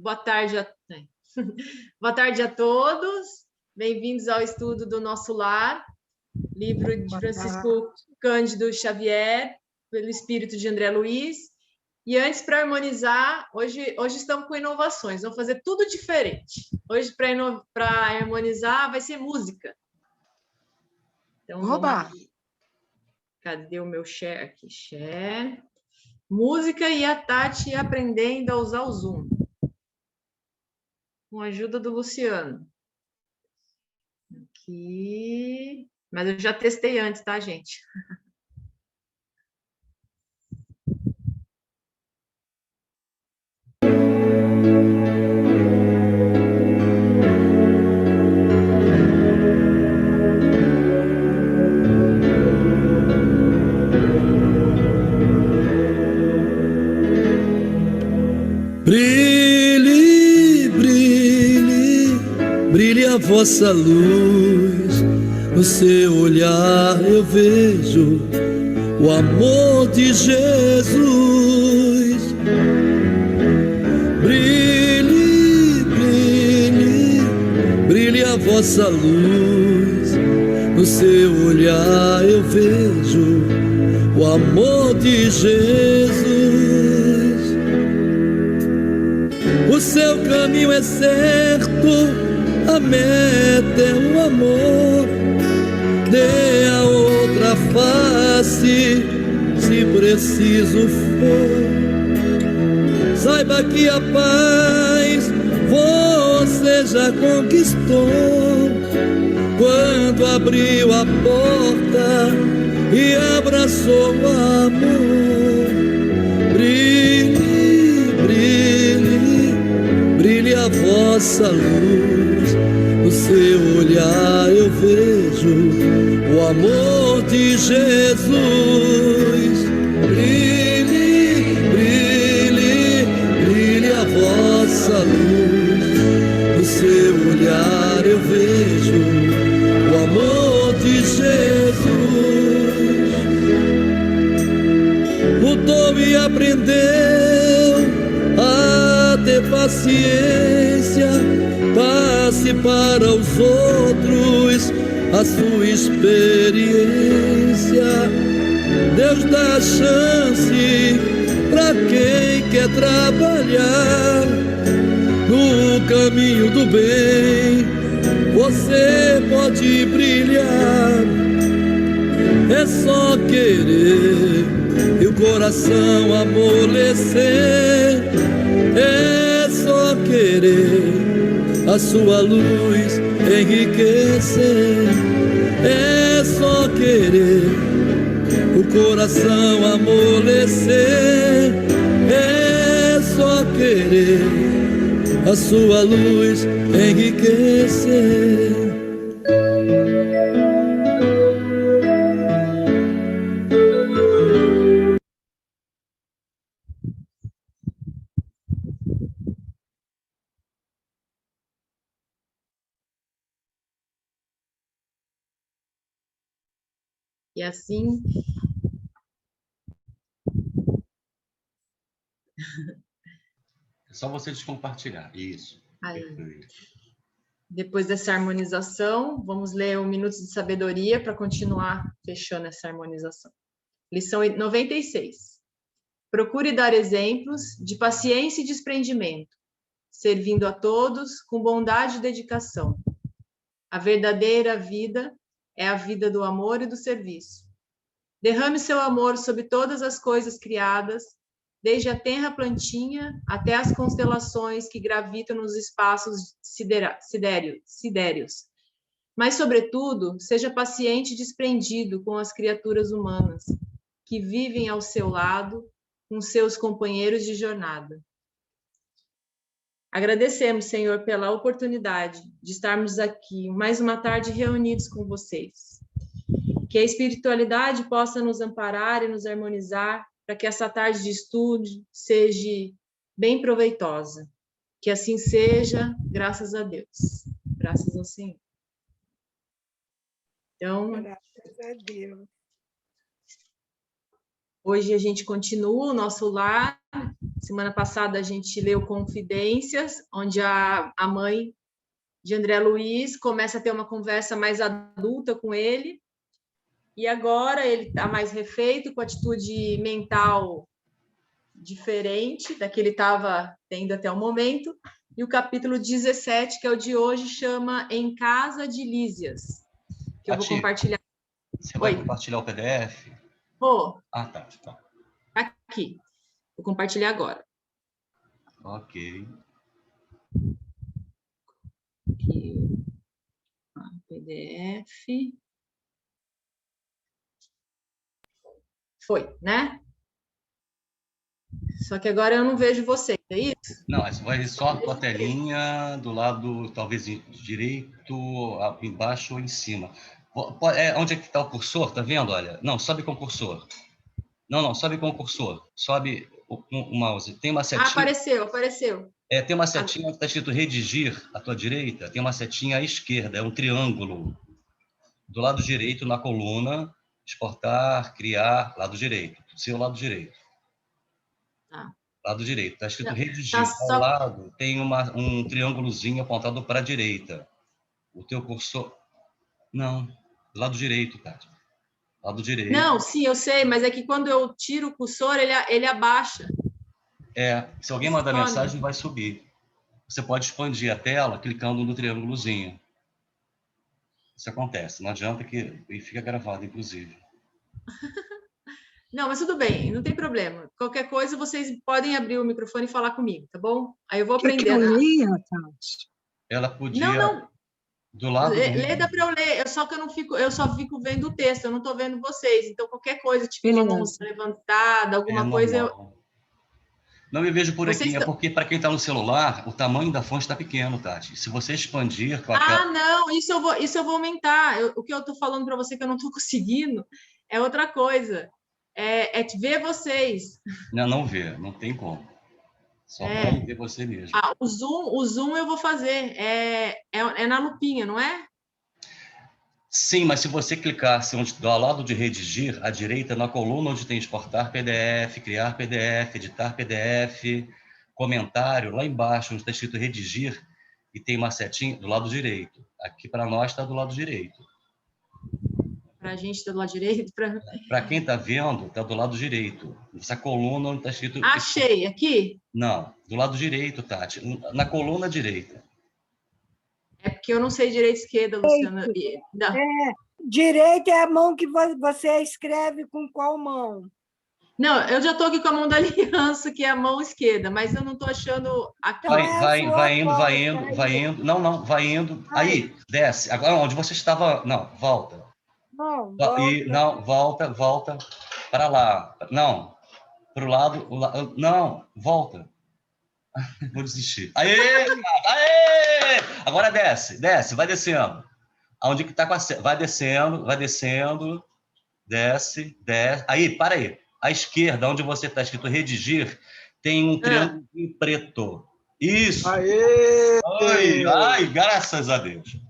Boa tarde Boa tarde a todos. Bem-vindos ao estudo do Nosso Lar, livro de Francisco Cândido Xavier, pelo espírito de André Luiz. E antes, para harmonizar, hoje estamos com inovações, vamos fazer tudo diferente. Hoje, para harmonizar, vai ser música. Então, cadê o meu share aqui? Share. Música e a Tati aprendendo a usar o Zoom. Com a ajuda do Luciano. Aqui. Mas eu já testei antes, tá, gente? Brilhe, brilhe, brilhe a vossa luz. No seu olhar eu vejo o amor de Jesus. Brilhe, brilhe, brilhe a vossa luz. No seu olhar eu vejo o amor de Jesus. O seu caminho é certo, a meta é o amor. Dê a outra face, se preciso for. Saiba que a paz você já conquistou, quando abriu a porta e abraçou o amor. Brilhe, brilhe, brilhe a vossa luz. No seu olhar eu vejo o amor de Jesus. Brilhe, brilhe, brilhe a vossa luz. No seu olhar eu vejo o amor de Jesus. Lutou e aprendeu a ter paciência. Passe para os outros a sua experiência. Deus dá chance para quem quer trabalhar no caminho do bem. Você pode brilhar, é só querer e o coração amolecer. É só querer a sua luz enriquecer. É só querer o coração amolecer. É só querer a sua luz enriquecer. E assim... É só você descompartilhar. Isso. Aí. Depois dessa harmonização, vamos ler o Minutos de Sabedoria para continuar fechando essa harmonização. Lição 96. Procure dar exemplos de paciência e desprendimento, servindo a todos com bondade e dedicação. A verdadeira vida é a vida do amor e do serviço. Derrame seu amor sobre todas as coisas criadas, desde a tenra plantinha até as constelações que gravitam nos espaços sidéreos. Mas, sobretudo, seja paciente e desprendido com as criaturas humanas, que vivem ao seu lado, com seus companheiros de jornada. Agradecemos, Senhor, pela oportunidade de estarmos aqui mais uma tarde reunidos com vocês. Que a espiritualidade possa nos amparar e nos harmonizar para que essa tarde de estudo seja bem proveitosa. Que assim seja, graças a Deus. Graças ao Senhor. Então, graças a Deus. Hoje a gente continua o nosso lar. Semana passada a gente leu Confidências, onde a mãe de André Luiz começa a ter uma conversa mais adulta com ele. E agora ele está mais refeito, com atitude mental diferente da que ele estava tendo até o momento. E o capítulo 17, que é o de hoje, chama Em Casa de Lísias, que eu vou compartilhar. Você vai compartilhar o PDF? Vou. Ah, tá. Aqui. Vou compartilhar agora. Ok. Aqui. PDF. Foi, né? Só que agora eu não vejo vocês, é isso? Não, vai só a tua telinha do lado, talvez direito, embaixo ou em cima. Onde é que está o cursor? Tá vendo? Olha, não, sobe com o cursor. Não, sobe com o cursor. Sobe o mouse. Tem uma setinha. Apareceu. Tem uma setinha que está escrito redigir à tua direita. Tem uma setinha à esquerda. É um triângulo. Do lado direito, na coluna, exportar, criar, lado direito. Seu lado direito. Lado direito. Está escrito redigir. Ao lado tem um triângulozinho apontado para a direita. O teu cursor... Não. Lado direito, Tati. Lado direito. Não, sim, eu sei, mas é que quando eu tiro o cursor, ele abaixa. Se alguém mandar mensagem, vai subir. Você pode expandir a tela clicando no triângulozinho. Isso acontece. Não adianta que fica gravado, inclusive. Não, mas tudo bem, não tem problema. Qualquer coisa, vocês podem abrir o microfone e falar comigo, tá bom? Aí eu vou aprender. Que eu lia, Tati? Ela podia... Não. Do lado Lê dá para eu ler, só que eu só fico vendo o texto, eu não estou vendo vocês. Então, qualquer coisa, tipo uma mão levantada, alguma coisa... Não me vejo por aqui, é porque para quem está no celular, o tamanho da fonte está pequeno, Tati. Se você expandir com a tela... não, isso eu vou aumentar. O que eu estou falando para você que eu não estou conseguindo é outra coisa. É ver vocês. Não vê, não tem como. Só vai ver você mesmo. O zoom eu vou fazer. É na lupinha, não é? Sim, mas se você clicar do lado de redigir, à direita, na coluna onde tem exportar PDF, criar PDF, editar PDF, comentário, lá embaixo onde está escrito redigir, e tem uma setinha do lado direito. Aqui para nós está do lado direito. Para a gente está do lado direito? Para quem está vendo, está do lado direito. Essa coluna onde está escrito... Achei, aqui? Não, do lado direito, Tati. Na coluna direita. É porque eu não sei direito esquerda, Luciana. Direita é a mão que você escreve com qual mão? Não, eu já estou aqui com a mão da aliança, que é a mão esquerda, mas eu não estou achando aqui. Vai indo. Não, vai indo. Aí, desce. Agora, onde você estava... Não, volta. Volta para lá. Não, para o lado. Não, volta. Vou desistir. Aê! Agora desce, vai descendo. Aonde que está com a... Vai descendo, desce. Aí, para aí. À esquerda, onde você está escrito redigir, tem um triângulo preto. Isso! Aê! Ai, graças a Deus.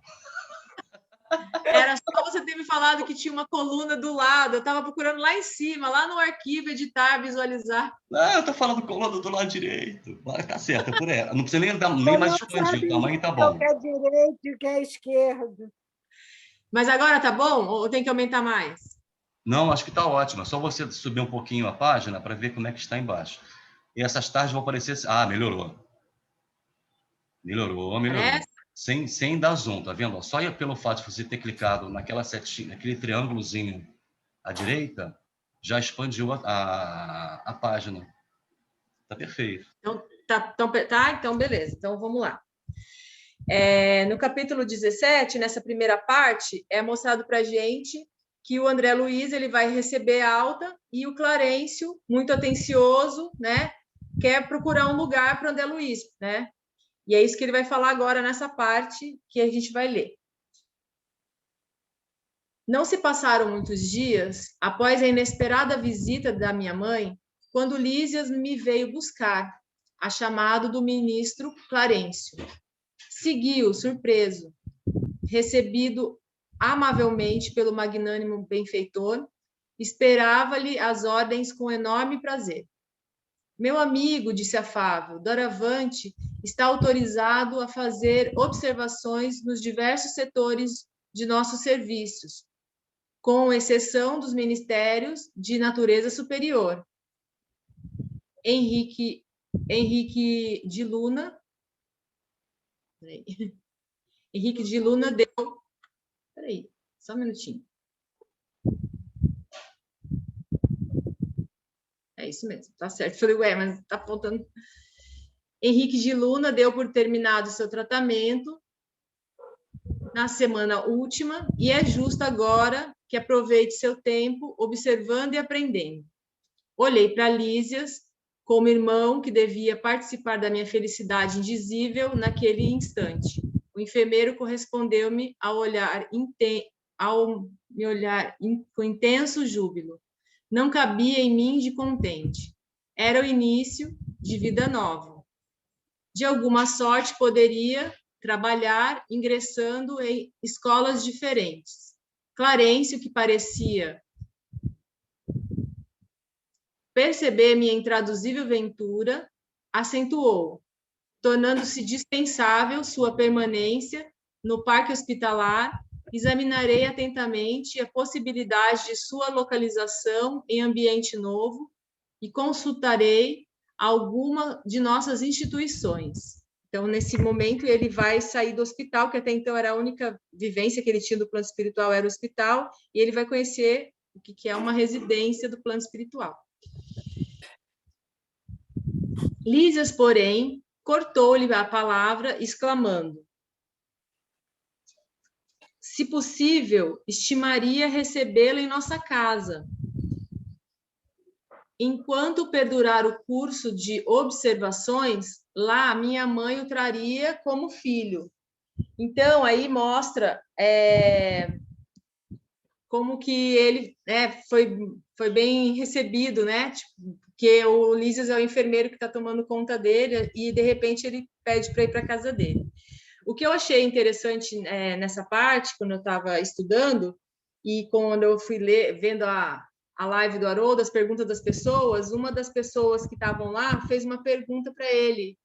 Era só você ter me falado que tinha uma coluna do lado. Eu estava procurando lá em cima, lá no arquivo, editar, visualizar. Não, eu estou falando coluna do lado direito. Tá certo, é por ela. Não precisa nem mais expandir, o tamanho está bom. O que é direito e o que é esquerdo. Mas agora tá bom? Ou tem que aumentar mais? Não, acho que está ótimo. É só você subir um pouquinho a página para ver como é que está embaixo. E essas tardes vão aparecer... Melhorou. Melhorou. Sem dar zoom, tá vendo? Só pelo fato de você ter clicado naquela setinha, naquele triângulozinho à direita, já expandiu a página. Tá perfeito. Então, beleza. Então, vamos lá. No capítulo 17, nessa primeira parte, é mostrado para a gente que o André Luiz ele vai receber alta e o Clarencio, muito atencioso, né, quer procurar um lugar para o André Luiz, né? E é isso que ele vai falar agora nessa parte que a gente vai ler. Não se passaram muitos dias após a inesperada visita da minha mãe, quando Lísias me veio buscar, a chamado do ministro Clarencio. Segui-o, surpreso, recebido amavelmente pelo magnânimo benfeitor, Esperava-lhe as ordens com enorme prazer. Meu amigo, disse afável, doravante está autorizado a fazer observações nos diversos setores de nossos serviços, com exceção dos ministérios de natureza superior. Henrique de Luna. Henrique de Luna deu. Peraí, só um minutinho. É isso mesmo, tá certo. Falei, ué, mas tá faltando. Henrique de Luna deu por terminado seu tratamento na semana última e é justo agora que aproveite seu tempo observando e aprendendo. Olhei para Lísias como irmão que devia participar da minha felicidade indizível naquele instante. O enfermeiro correspondeu-me ao me olhar com intenso júbilo. Não cabia em mim de contente. Era o início de vida nova. De alguma sorte poderia trabalhar ingressando em escolas diferentes. Clarencio, que parecia perceber minha intraduzível ventura, acentuou, tornando-se dispensável sua permanência no parque hospitalar. Examinarei atentamente a possibilidade de sua localização em ambiente novo e consultarei alguma de nossas instituições. Então, nesse momento, ele vai sair do hospital, que até então era a única vivência que ele tinha do plano espiritual, era o hospital, e ele vai conhecer o que é uma residência do plano espiritual. Lísias, porém, cortou-lhe a palavra, exclamando: se possível, estimaria recebê-lo em nossa casa. Enquanto perdurar o curso de observações, lá minha mãe o traria como filho. Então, aí mostra como que ele foi bem recebido, né? Tipo, porque o Lísias é o enfermeiro que está tomando conta dele e, de repente, ele pede para ir para a casa dele. O que eu achei interessante nessa parte, quando eu estava estudando, e quando eu fui vendo a live do Haroldo, as perguntas das pessoas, uma das pessoas que estavam lá fez uma pergunta para ele.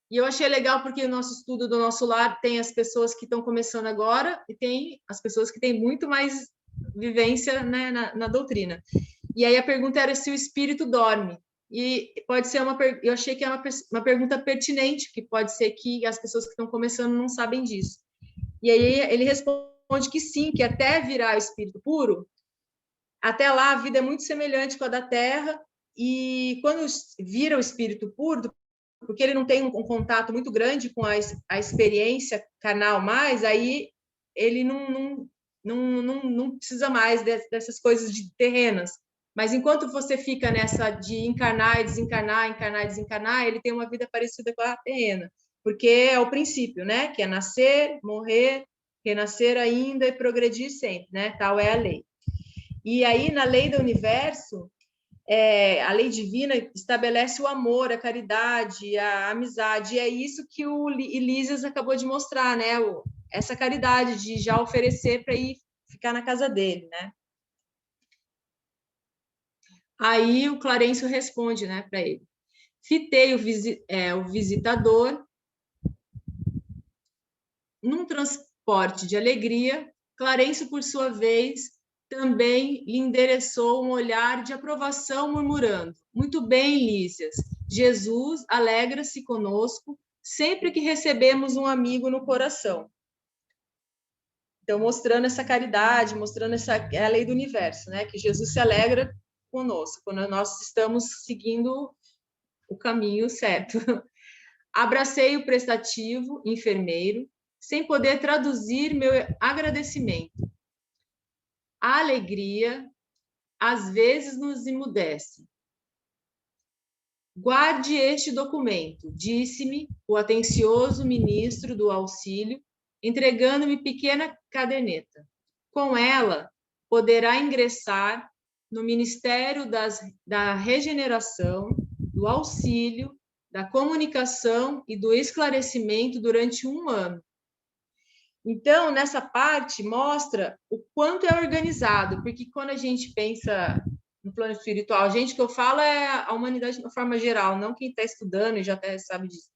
E eu achei legal porque o nosso estudo do Nosso Lar tem as pessoas que estão começando agora e tem as pessoas que têm muito mais vivência, né, na doutrina. E aí a pergunta era se o espírito dorme. E pode ser eu achei que é uma pergunta pertinente, que pode ser que as pessoas que estão começando não sabem disso. E aí ele responde que sim, que até virar o espírito puro, até lá a vida é muito semelhante com a da Terra, e quando vira o espírito puro, porque ele não tem um contato muito grande com a experiência carnal mais, aí ele não precisa mais dessas coisas terrenas. Mas enquanto você fica nessa de encarnar e desencarnar, encarnar e desencarnar, ele tem uma vida parecida com a terrena, porque é o princípio, né? Que é nascer, morrer, renascer ainda e progredir sempre, né? Tal é a lei. E aí, na lei do universo, a lei divina estabelece o amor, a caridade, a amizade, e é isso que o Lísias acabou de mostrar, né? Essa caridade de já oferecer para ir ficar na casa dele, né? Aí o Clarencio responde, né, para ele. Fitei o visitador num transporte de alegria. Clarencio, por sua vez, também lhe endereçou um olhar de aprovação, murmurando: muito bem, Lísias, Jesus alegra-se conosco sempre que recebemos um amigo no coração. Então, mostrando essa caridade, mostrando a lei do universo, né? Que Jesus se alegra conosco, quando nós estamos seguindo o caminho certo. Abracei o prestativo enfermeiro, sem poder traduzir meu agradecimento. A alegria, às vezes, nos emudece. Guarde este documento, disse-me o atencioso ministro do auxílio, entregando-me pequena caderneta. Com ela, poderá ingressar no Ministério da Regeneração, do Auxílio, da Comunicação e do Esclarecimento durante 1 ano. Então, nessa parte, mostra o quanto é organizado, porque quando a gente pensa no plano espiritual, a gente que eu falo é a humanidade de uma forma geral, não quem está estudando e já até sabe disso.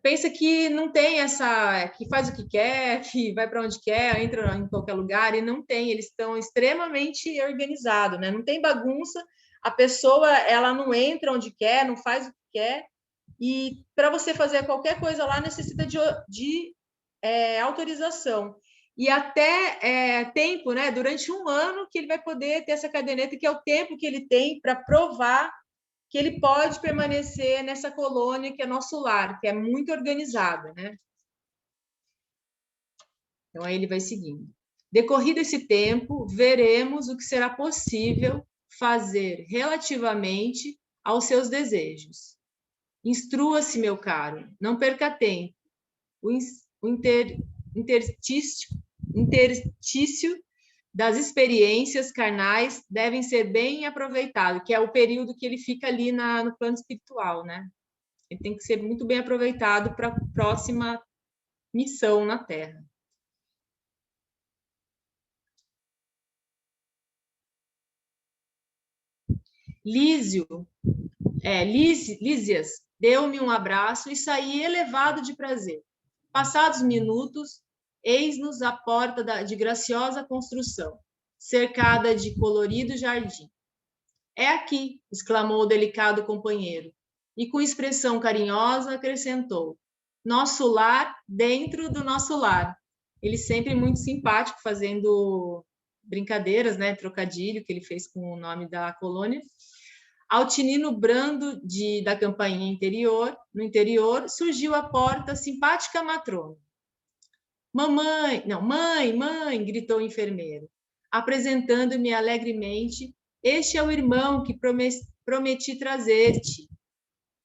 Pensa que não tem essa, que faz o que quer, que vai para onde quer, entra em qualquer lugar, e não tem, eles estão extremamente organizados, né? Não tem bagunça, a pessoa, ela não entra onde quer, não faz o que quer, e para você fazer qualquer coisa lá, necessita de autorização. E até tempo, né? Durante um ano que ele vai poder ter essa caderneta, que é o tempo que ele tem para provar que ele pode permanecer nessa colônia que é nosso lar, que é muito organizada, né? Então, aí ele vai seguindo. Decorrido esse tempo, veremos o que será possível fazer relativamente aos seus desejos. Instrua-se, meu caro, não perca tempo. O interstício das experiências carnais devem ser bem aproveitados, que é o período que ele fica ali no plano espiritual, né? Ele tem que ser muito bem aproveitado para a próxima missão na Terra. Lísias deu-me um abraço e saí elevado de prazer. Passados minutos, eis-nos à porta de graciosa construção, cercada de colorido jardim. É aqui, exclamou o delicado companheiro, e com expressão carinhosa acrescentou, nosso lar dentro do nosso lar. Ele sempre muito simpático, fazendo brincadeiras, né, trocadilho que ele fez com o nome da colônia. Ao tinino brando da campainha no interior, surgiu à porta a simpática matrona. Mãe, gritou o enfermeiro, apresentando-me alegremente, este é o irmão que prometi trazer-te.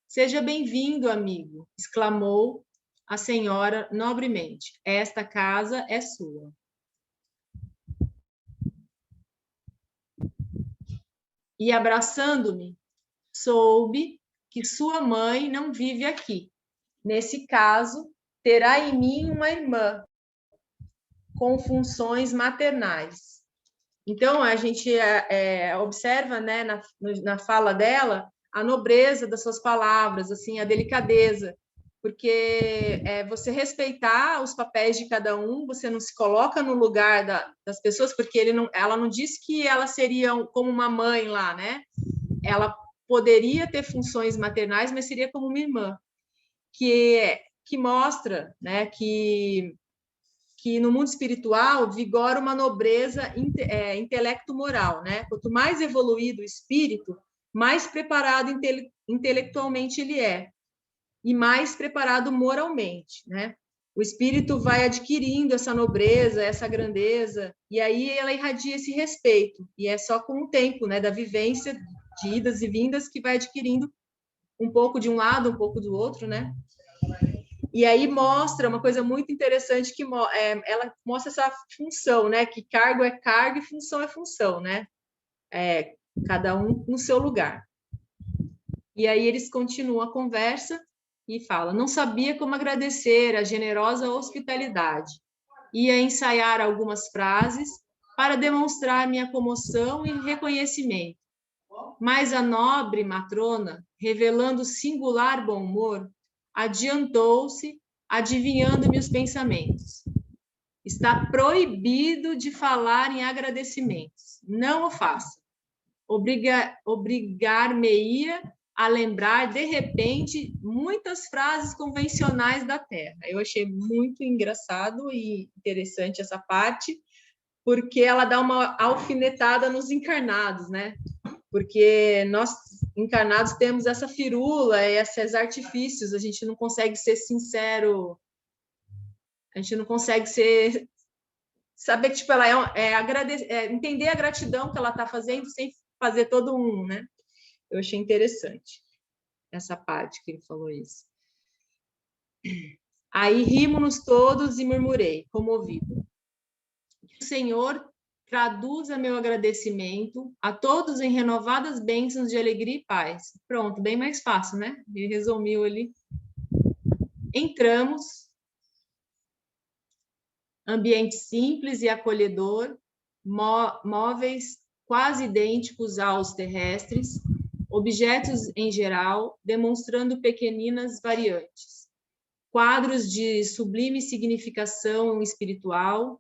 Seja bem-vindo, amigo, exclamou a senhora nobremente. Esta casa é sua. E abraçando-me, soube que sua mãe não vive aqui. Nesse caso, terá em mim uma irmã com funções maternais. Então, a gente observa, né, na fala dela, a nobreza das suas palavras, assim, a delicadeza, porque você respeitar os papéis de cada um, você não se coloca no lugar das pessoas, porque ela não disse que elas seriam como uma mãe lá, né? Ela poderia ter funções maternais, mas seria como uma irmã, que mostra, né, que no mundo espiritual vigora uma nobreza intelecto-moral, né? Quanto mais evoluído o espírito, mais preparado intelectualmente ele é, e mais preparado moralmente, né? O espírito vai adquirindo essa nobreza, essa grandeza, e aí ela irradia esse respeito, e é só com o tempo, né, da vivência de idas e vindas que vai adquirindo um pouco de um lado, um pouco do outro, né? E aí mostra uma coisa muito interessante, que ela mostra essa função, né? Que cargo é cargo e função é função, né? Cada um no seu lugar. E aí eles continuam a conversa e falam, não sabia como agradecer a generosa hospitalidade. Ia ensaiar algumas frases para demonstrar minha comoção e reconhecimento. Mas a nobre matrona, revelando singular bom humor, adiantou-se, adivinhando-me os pensamentos. Está proibido de falar em agradecimentos. Não o faça. Obrigar-me-ia a lembrar, de repente, muitas frases convencionais da Terra. Eu achei muito engraçado e interessante essa parte, porque ela dá uma alfinetada nos encarnados, né? Porque nós, encarnados, temos essa firula, esses artifícios, a gente não consegue ser sincero, a gente não consegue saber que, tipo, ela entender a gratidão que ela está fazendo sem fazer todo né? Eu achei interessante essa parte que ele falou isso. Aí rimos-nos todos e murmurei, comovido. O Senhor traduza meu agradecimento a todos em renovadas bênçãos de alegria e paz. Pronto, bem mais fácil, né? Ele resumiu ali. Entramos. ambiente simples e acolhedor, móveis quase idênticos aos terrestres, objetos em geral, demonstrando pequeninas variantes, quadros de sublime significação espiritual,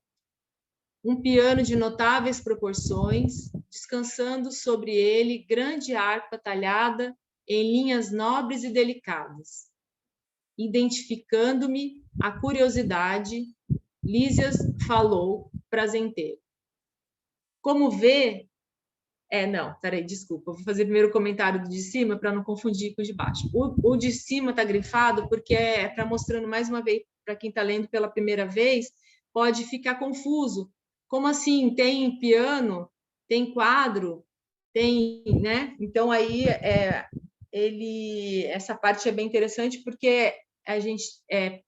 um piano de notáveis proporções, descansando sobre ele grande harpa talhada em linhas nobres e delicadas. Identificando-me a curiosidade, Lísias falou, prazenteiro. Como vê... não, peraí, desculpa. Vou fazer primeiro o comentário do de cima para não confundir com o de baixo. O de cima está grifado porque é para mostrando mais uma vez, para quem está lendo pela primeira vez, pode ficar confuso. Como assim? Tem piano, tem quadro, tem, né? Então, aí, essa parte é bem interessante porque a gente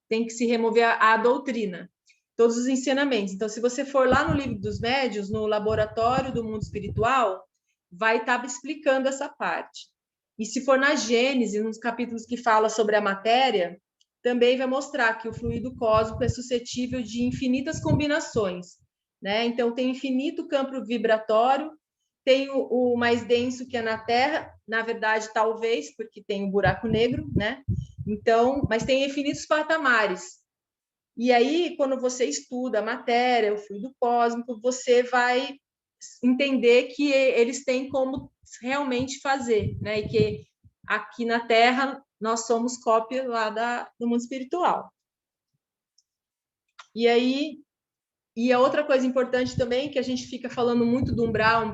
tem que se remover a doutrina, todos os ensinamentos. Então, se você for lá no Livro dos Médiuns, no Laboratório do Mundo Espiritual, vai estar explicando essa parte. E se for na Gênese, nos capítulos que fala sobre a matéria, também vai mostrar que o fluido cósmico é suscetível de infinitas combinações, né? Então, tem infinito campo vibratório, tem o mais denso que é na Terra, na verdade, talvez, porque tem um buraco negro, né? Então, mas tem infinitos patamares. E aí, quando você estuda a matéria, o fluido cósmico, você vai entender que eles têm como realmente fazer, né? E que aqui na Terra nós somos cópia lá do mundo espiritual. E aí, a outra coisa importante também, que a gente fica falando muito do umbral,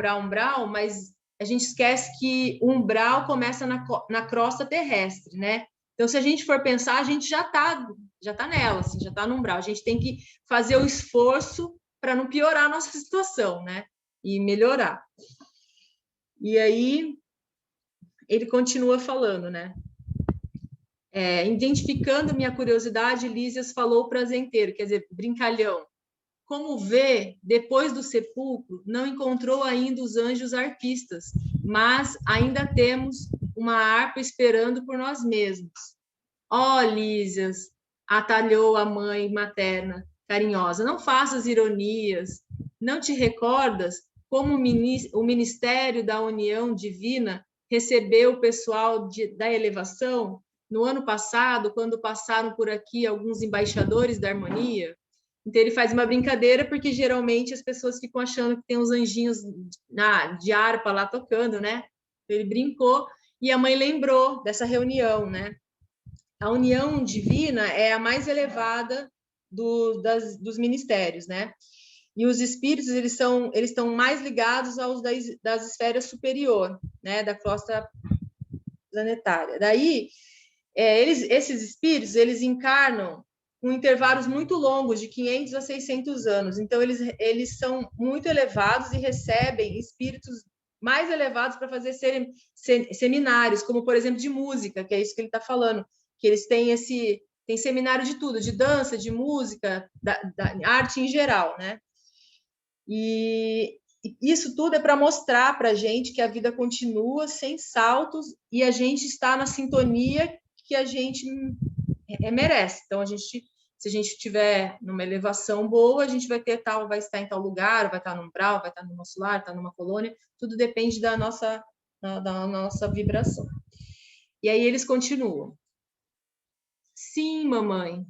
mas a gente esquece que o umbral começa na crosta terrestre, né? Então, se a gente for pensar, a gente já tá nela, assim, já está no umbral. A gente tem que fazer o esforço para não piorar a nossa situação, né? E melhorar. E aí, ele continua falando, né? Identificando minha curiosidade, Lísias falou prazenteiro, quer dizer, brincalhão. Como vê, depois do sepulcro, não encontrou ainda os anjos arpistas, mas ainda temos uma harpa esperando por nós mesmos. Ó, Lísias, atalhou a mãe materna, carinhosa, não faças ironias. Não te recordas como o Ministério da União Divina recebeu o pessoal da elevação no ano passado, quando passaram por aqui alguns embaixadores da harmonia? Então, ele faz uma brincadeira, porque geralmente as pessoas ficam achando que tem uns anjinhos de harpa lá tocando, né? Ele brincou e a mãe lembrou dessa reunião, né? A união divina é a mais elevada dos ministérios, né? E os espíritos, eles estão mais ligados aos das esferas superior, né? Da crosta planetária. Daí, esses espíritos, eles encarnam com intervalos muito longos, de 500 a 600 anos. Então, eles são muito elevados e recebem espíritos mais elevados para fazer seminários, como, por exemplo, de música, que é isso que ele está falando, que eles têm tem seminário de tudo, de dança, de música, da arte em geral, né? E isso tudo é para mostrar para a gente que a vida continua sem saltos e a gente está na sintonia que a gente merece. Então, se a gente estiver numa elevação boa, a gente vai estar em tal lugar, vai estar num umbral, vai estar no nosso lar, estar numa colônia, tudo depende da nossa vibração. E aí eles continuam. Sim, mamãe.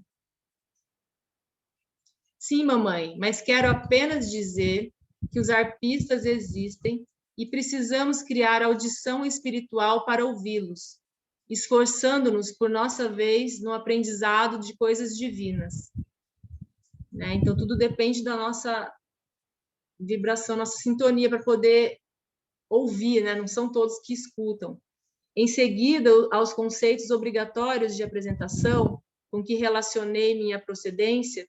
Sim, mamãe, mas quero apenas dizer que os arpistas existem e precisamos criar audição espiritual para ouvi-los, esforçando-nos por nossa vez no aprendizado de coisas divinas. Né? Então, tudo depende da nossa vibração, nossa sintonia para poder ouvir, né? Não são todos que escutam. Em seguida, aos conceitos obrigatórios de apresentação, com que relacionei minha procedência,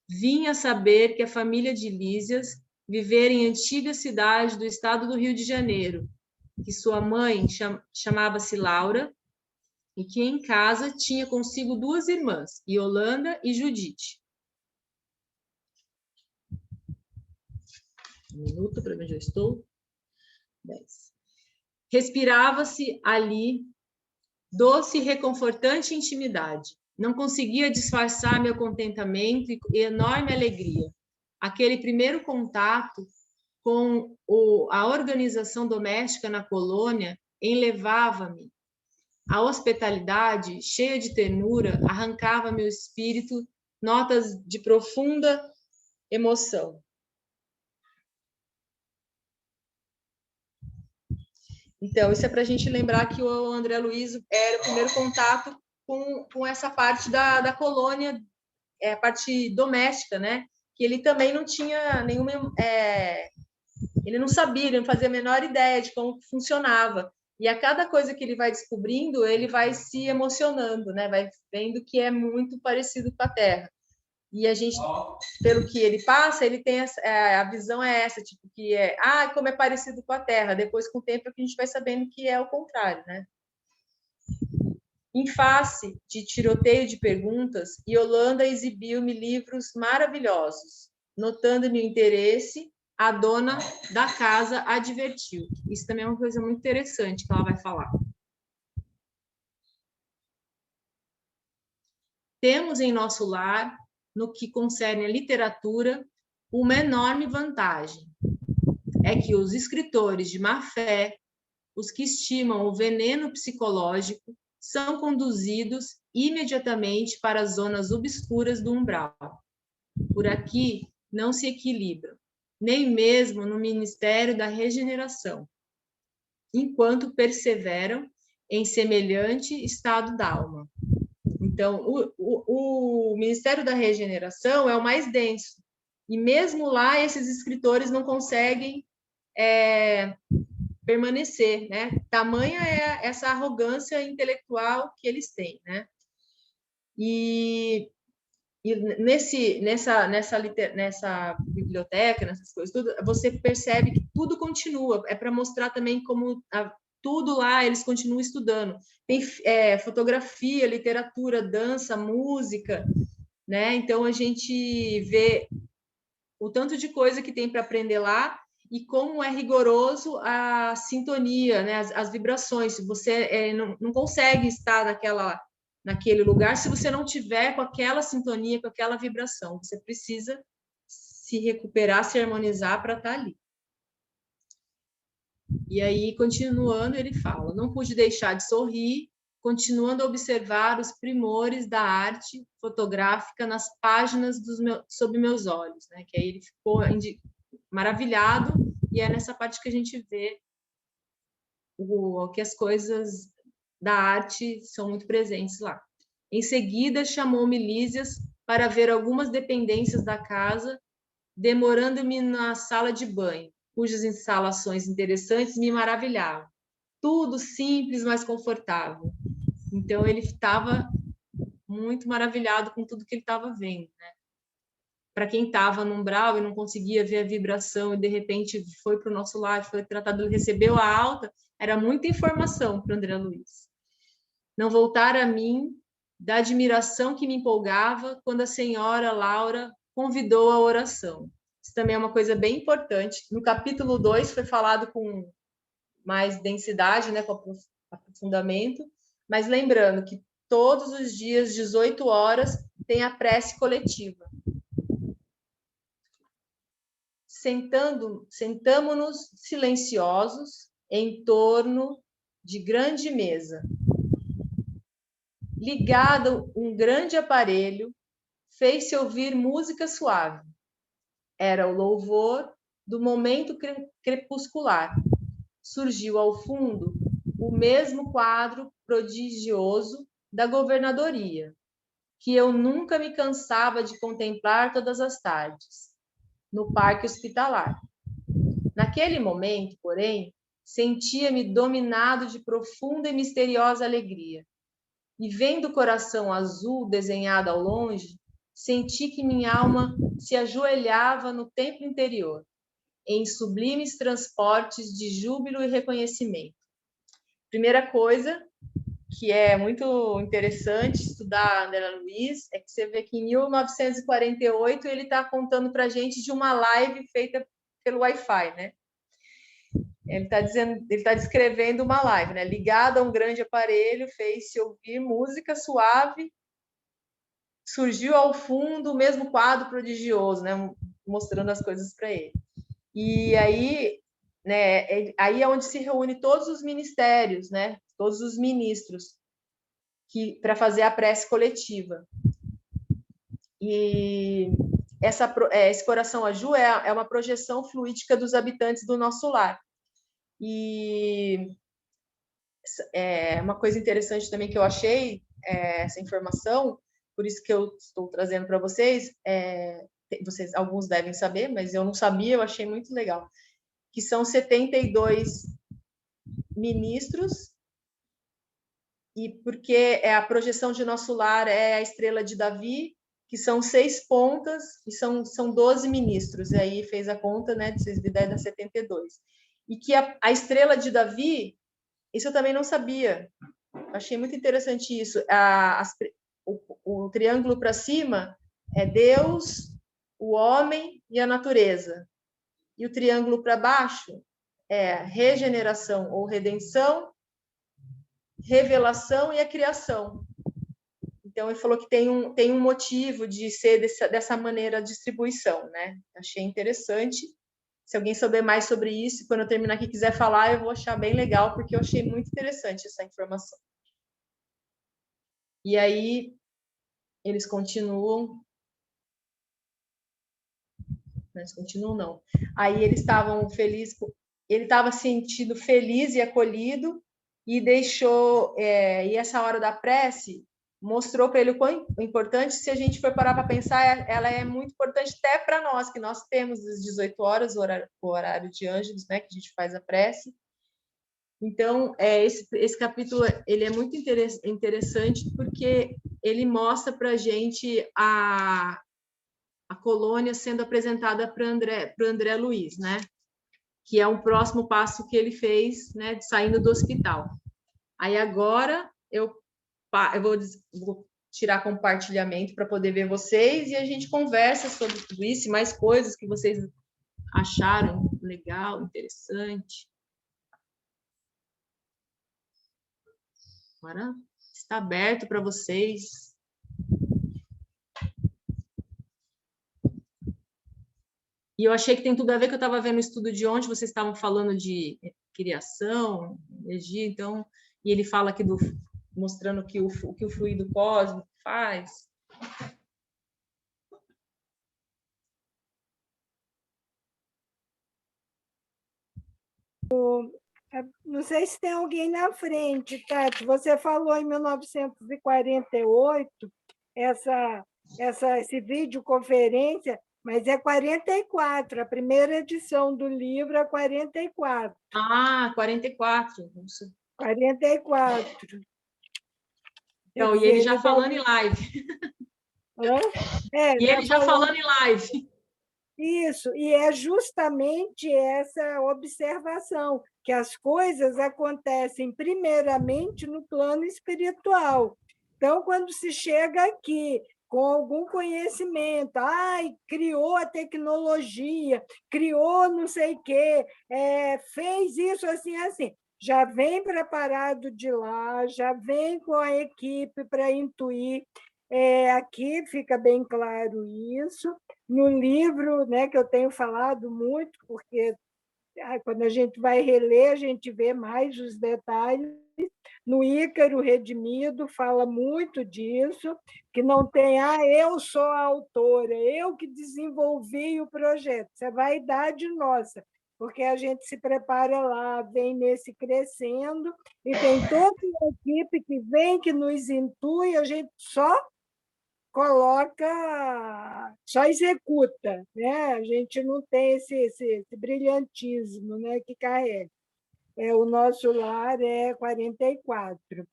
vim a saber que a família de Lísias vivera em antiga cidade do estado do Rio de Janeiro, que sua mãe chamava-se Laura, e que em casa tinha consigo 2 irmãs, Yolanda e Judite. Um minuto para ver onde eu estou. 10. Respirava-se ali doce e reconfortante intimidade, Não conseguia disfarçar meu contentamento e enorme alegria. Aquele primeiro contato com a organização doméstica na colônia enlevava-me. A hospitalidade, cheia de ternura, arrancava meu espírito notas de profunda emoção. Então, isso é para a gente lembrar que o André Luiz era o primeiro contato com essa parte da colônia, a parte doméstica, né? Que ele também não tinha nenhuma... ele não sabia, ele não fazia a menor ideia de como funcionava. E a cada coisa que ele vai descobrindo, ele vai se emocionando, né? Vai vendo que é muito parecido com a Terra. E a gente, pelo que ele passa, ele tem a visão é essa, tipo, que como é parecido com a Terra. Depois, com o tempo, a gente vai sabendo que é o contrário, né? Em face de tiroteio de perguntas, Yolanda exibiu-me livros maravilhosos. Notando-me o interesse, a dona da casa advertiu. Isso também é uma coisa muito interessante que ela vai falar. Temos em nosso lar, no que concerne à literatura, uma enorme vantagem. É que os escritores de má fé, os que estimam o veneno psicológico, são conduzidos imediatamente para as zonas obscuras do umbral. Por aqui não se equilibram, nem mesmo no Ministério da Regeneração, enquanto perseveram em semelhante estado d'alma. Então, o Ministério da Regeneração é o mais denso, e mesmo lá esses escritores não conseguem permanecer, né? Tamanha é essa arrogância intelectual que eles têm, né? E nessa biblioteca, nessas coisas, tudo, você percebe que tudo continua. É para mostrar também como tudo lá eles continuam estudando. Tem fotografia, literatura, dança, música, né? Então a gente vê o tanto de coisa que tem para aprender lá e como é rigoroso a sintonia, né? As vibrações. Você não consegue estar naquele lugar se você não tiver com aquela sintonia, com aquela vibração. Você precisa se recuperar, se harmonizar para estar ali. E aí, continuando, ele fala: não pude deixar de sorrir, continuando a observar os primores da arte fotográfica nas páginas sob meus olhos, né? Que aí ele ficou maravilhado, e é nessa parte que a gente vê que as coisas da arte são muito presentes lá. Em seguida, chamou-me Lísias para ver algumas dependências da casa, demorando-me na sala de banho, cujas instalações interessantes me maravilhavam. Tudo simples, mas confortável. Então, ele estava muito maravilhado com tudo que ele estava vendo, né? Para quem estava no umbral e não conseguia ver a vibração e, de repente, foi para o nosso lado, foi tratado, recebeu a alta, era muita informação para o André Luiz. Não voltar a mim da admiração que me empolgava quando a senhora Laura convidou a oração. Isso também é uma coisa bem importante. No capítulo 2 foi falado com mais densidade, né, com aprofundamento, mas lembrando que todos os dias, 18 horas, tem a prece coletiva. Sentamo-nos silenciosos em torno de grande mesa. Ligado um grande aparelho, fez-se ouvir música suave. Era o louvor do momento crepuscular. Surgiu ao fundo o mesmo quadro prodigioso da governadoria, que eu nunca me cansava de contemplar todas as tardes, no parque hospitalar. Naquele momento, porém, sentia-me dominado de profunda e misteriosa alegria. E vendo o coração azul desenhado ao longe, senti que minha alma se ajoelhava no templo interior, em sublimes transportes de júbilo e reconhecimento. Primeira coisa que é muito interessante estudar André Luiz é que você vê que em 1948 ele está contando para a gente de uma live feita pelo Wi-Fi, né? Ele está descrevendo uma live, né? Ligada a um grande aparelho, fez-se ouvir música suave surgiu ao fundo o mesmo quadro prodigioso, né, mostrando as coisas para ele. E aí, né, aí é onde se reúne todos os ministérios, né, todos os ministros, para fazer a prece coletiva. E esse coração a Ju é uma projeção fluídica dos habitantes do nosso lar. E uma coisa interessante também que eu achei, essa informação, por isso que eu estou trazendo para vocês, vocês, alguns devem saber, mas eu não sabia, eu achei muito legal, que são 72 ministros, e porque a projeção de nosso lar é a estrela de Davi, que são 6 pontas, e são 12 ministros, e aí fez a conta, né, de 6 × 10 dá 72. E que a estrela de Davi, isso eu também não sabia, achei muito interessante isso, o triângulo para cima é Deus, o homem e a natureza, e o triângulo para baixo é regeneração ou redenção, revelação e a criação. Então, ele falou que tem um motivo de ser dessa maneira a distribuição, né? Achei interessante. Se alguém souber mais sobre isso, quando eu terminar aqui quiser falar, eu vou achar bem legal, porque eu achei muito interessante essa informação. E aí, eles continuam. Eles continuam, não. Aí, eles estavam felizes, ele estava sentindo feliz e acolhido, e deixou, e essa hora da prece mostrou para ele o quão importante, se a gente for parar para pensar, ela é muito importante até para nós, que nós temos às 18 horas, o horário de Ângelos, né, que a gente faz a prece. Então, esse capítulo ele é muito interessante, porque ele mostra para a gente a colônia sendo apresentada para André Luiz, né? Que é um próximo passo que ele fez, né, saindo do hospital. Aí agora eu vou tirar compartilhamento para poder ver vocês, e a gente conversa sobre tudo isso e mais coisas que vocês acharam legal, interessante. Agora está aberto para vocês. E eu achei que tem tudo a ver, que eu estava vendo o estudo de ontem, vocês estavam falando de criação, energia, então, e ele fala aqui mostrando que o fluido cósmico faz. Não sei se tem alguém na frente, Tati. Você falou em 1948, esse videoconferência, mas é 44, a primeira edição do livro é 44. Ah, 44. 44. Então, e ele já falando em live. E ele já falando em live. Isso, e é justamente essa observação, que as coisas acontecem primeiramente no plano espiritual. Então, quando se chega aqui com algum conhecimento, criou a tecnologia, criou não sei o quê, fez isso assim, assim, já vem preparado de lá, já vem com a equipe para intuir. Aqui fica bem claro isso. No livro, né, que eu tenho falado muito, porque quando a gente vai reler, a gente vê mais os detalhes. No Ícaro Redimido fala muito disso, que não tem, eu sou a autora, eu que desenvolvi o projeto. Isso é vaidade nossa, porque a gente se prepara lá, vem nesse crescendo, e tem toda uma equipe que vem, que nos intui, a gente só coloca, só executa, né? A gente não tem esse brilhantismo, né, que carrega. O nosso lar é 44.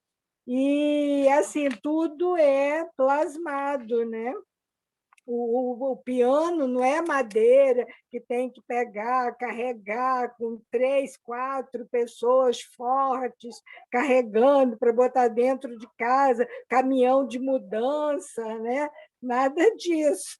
E, assim, tudo é plasmado, né? O piano não é madeira que tem que pegar, carregar com 3, 4 pessoas fortes, carregando para botar dentro de casa, caminhão de mudança, né? Nada disso.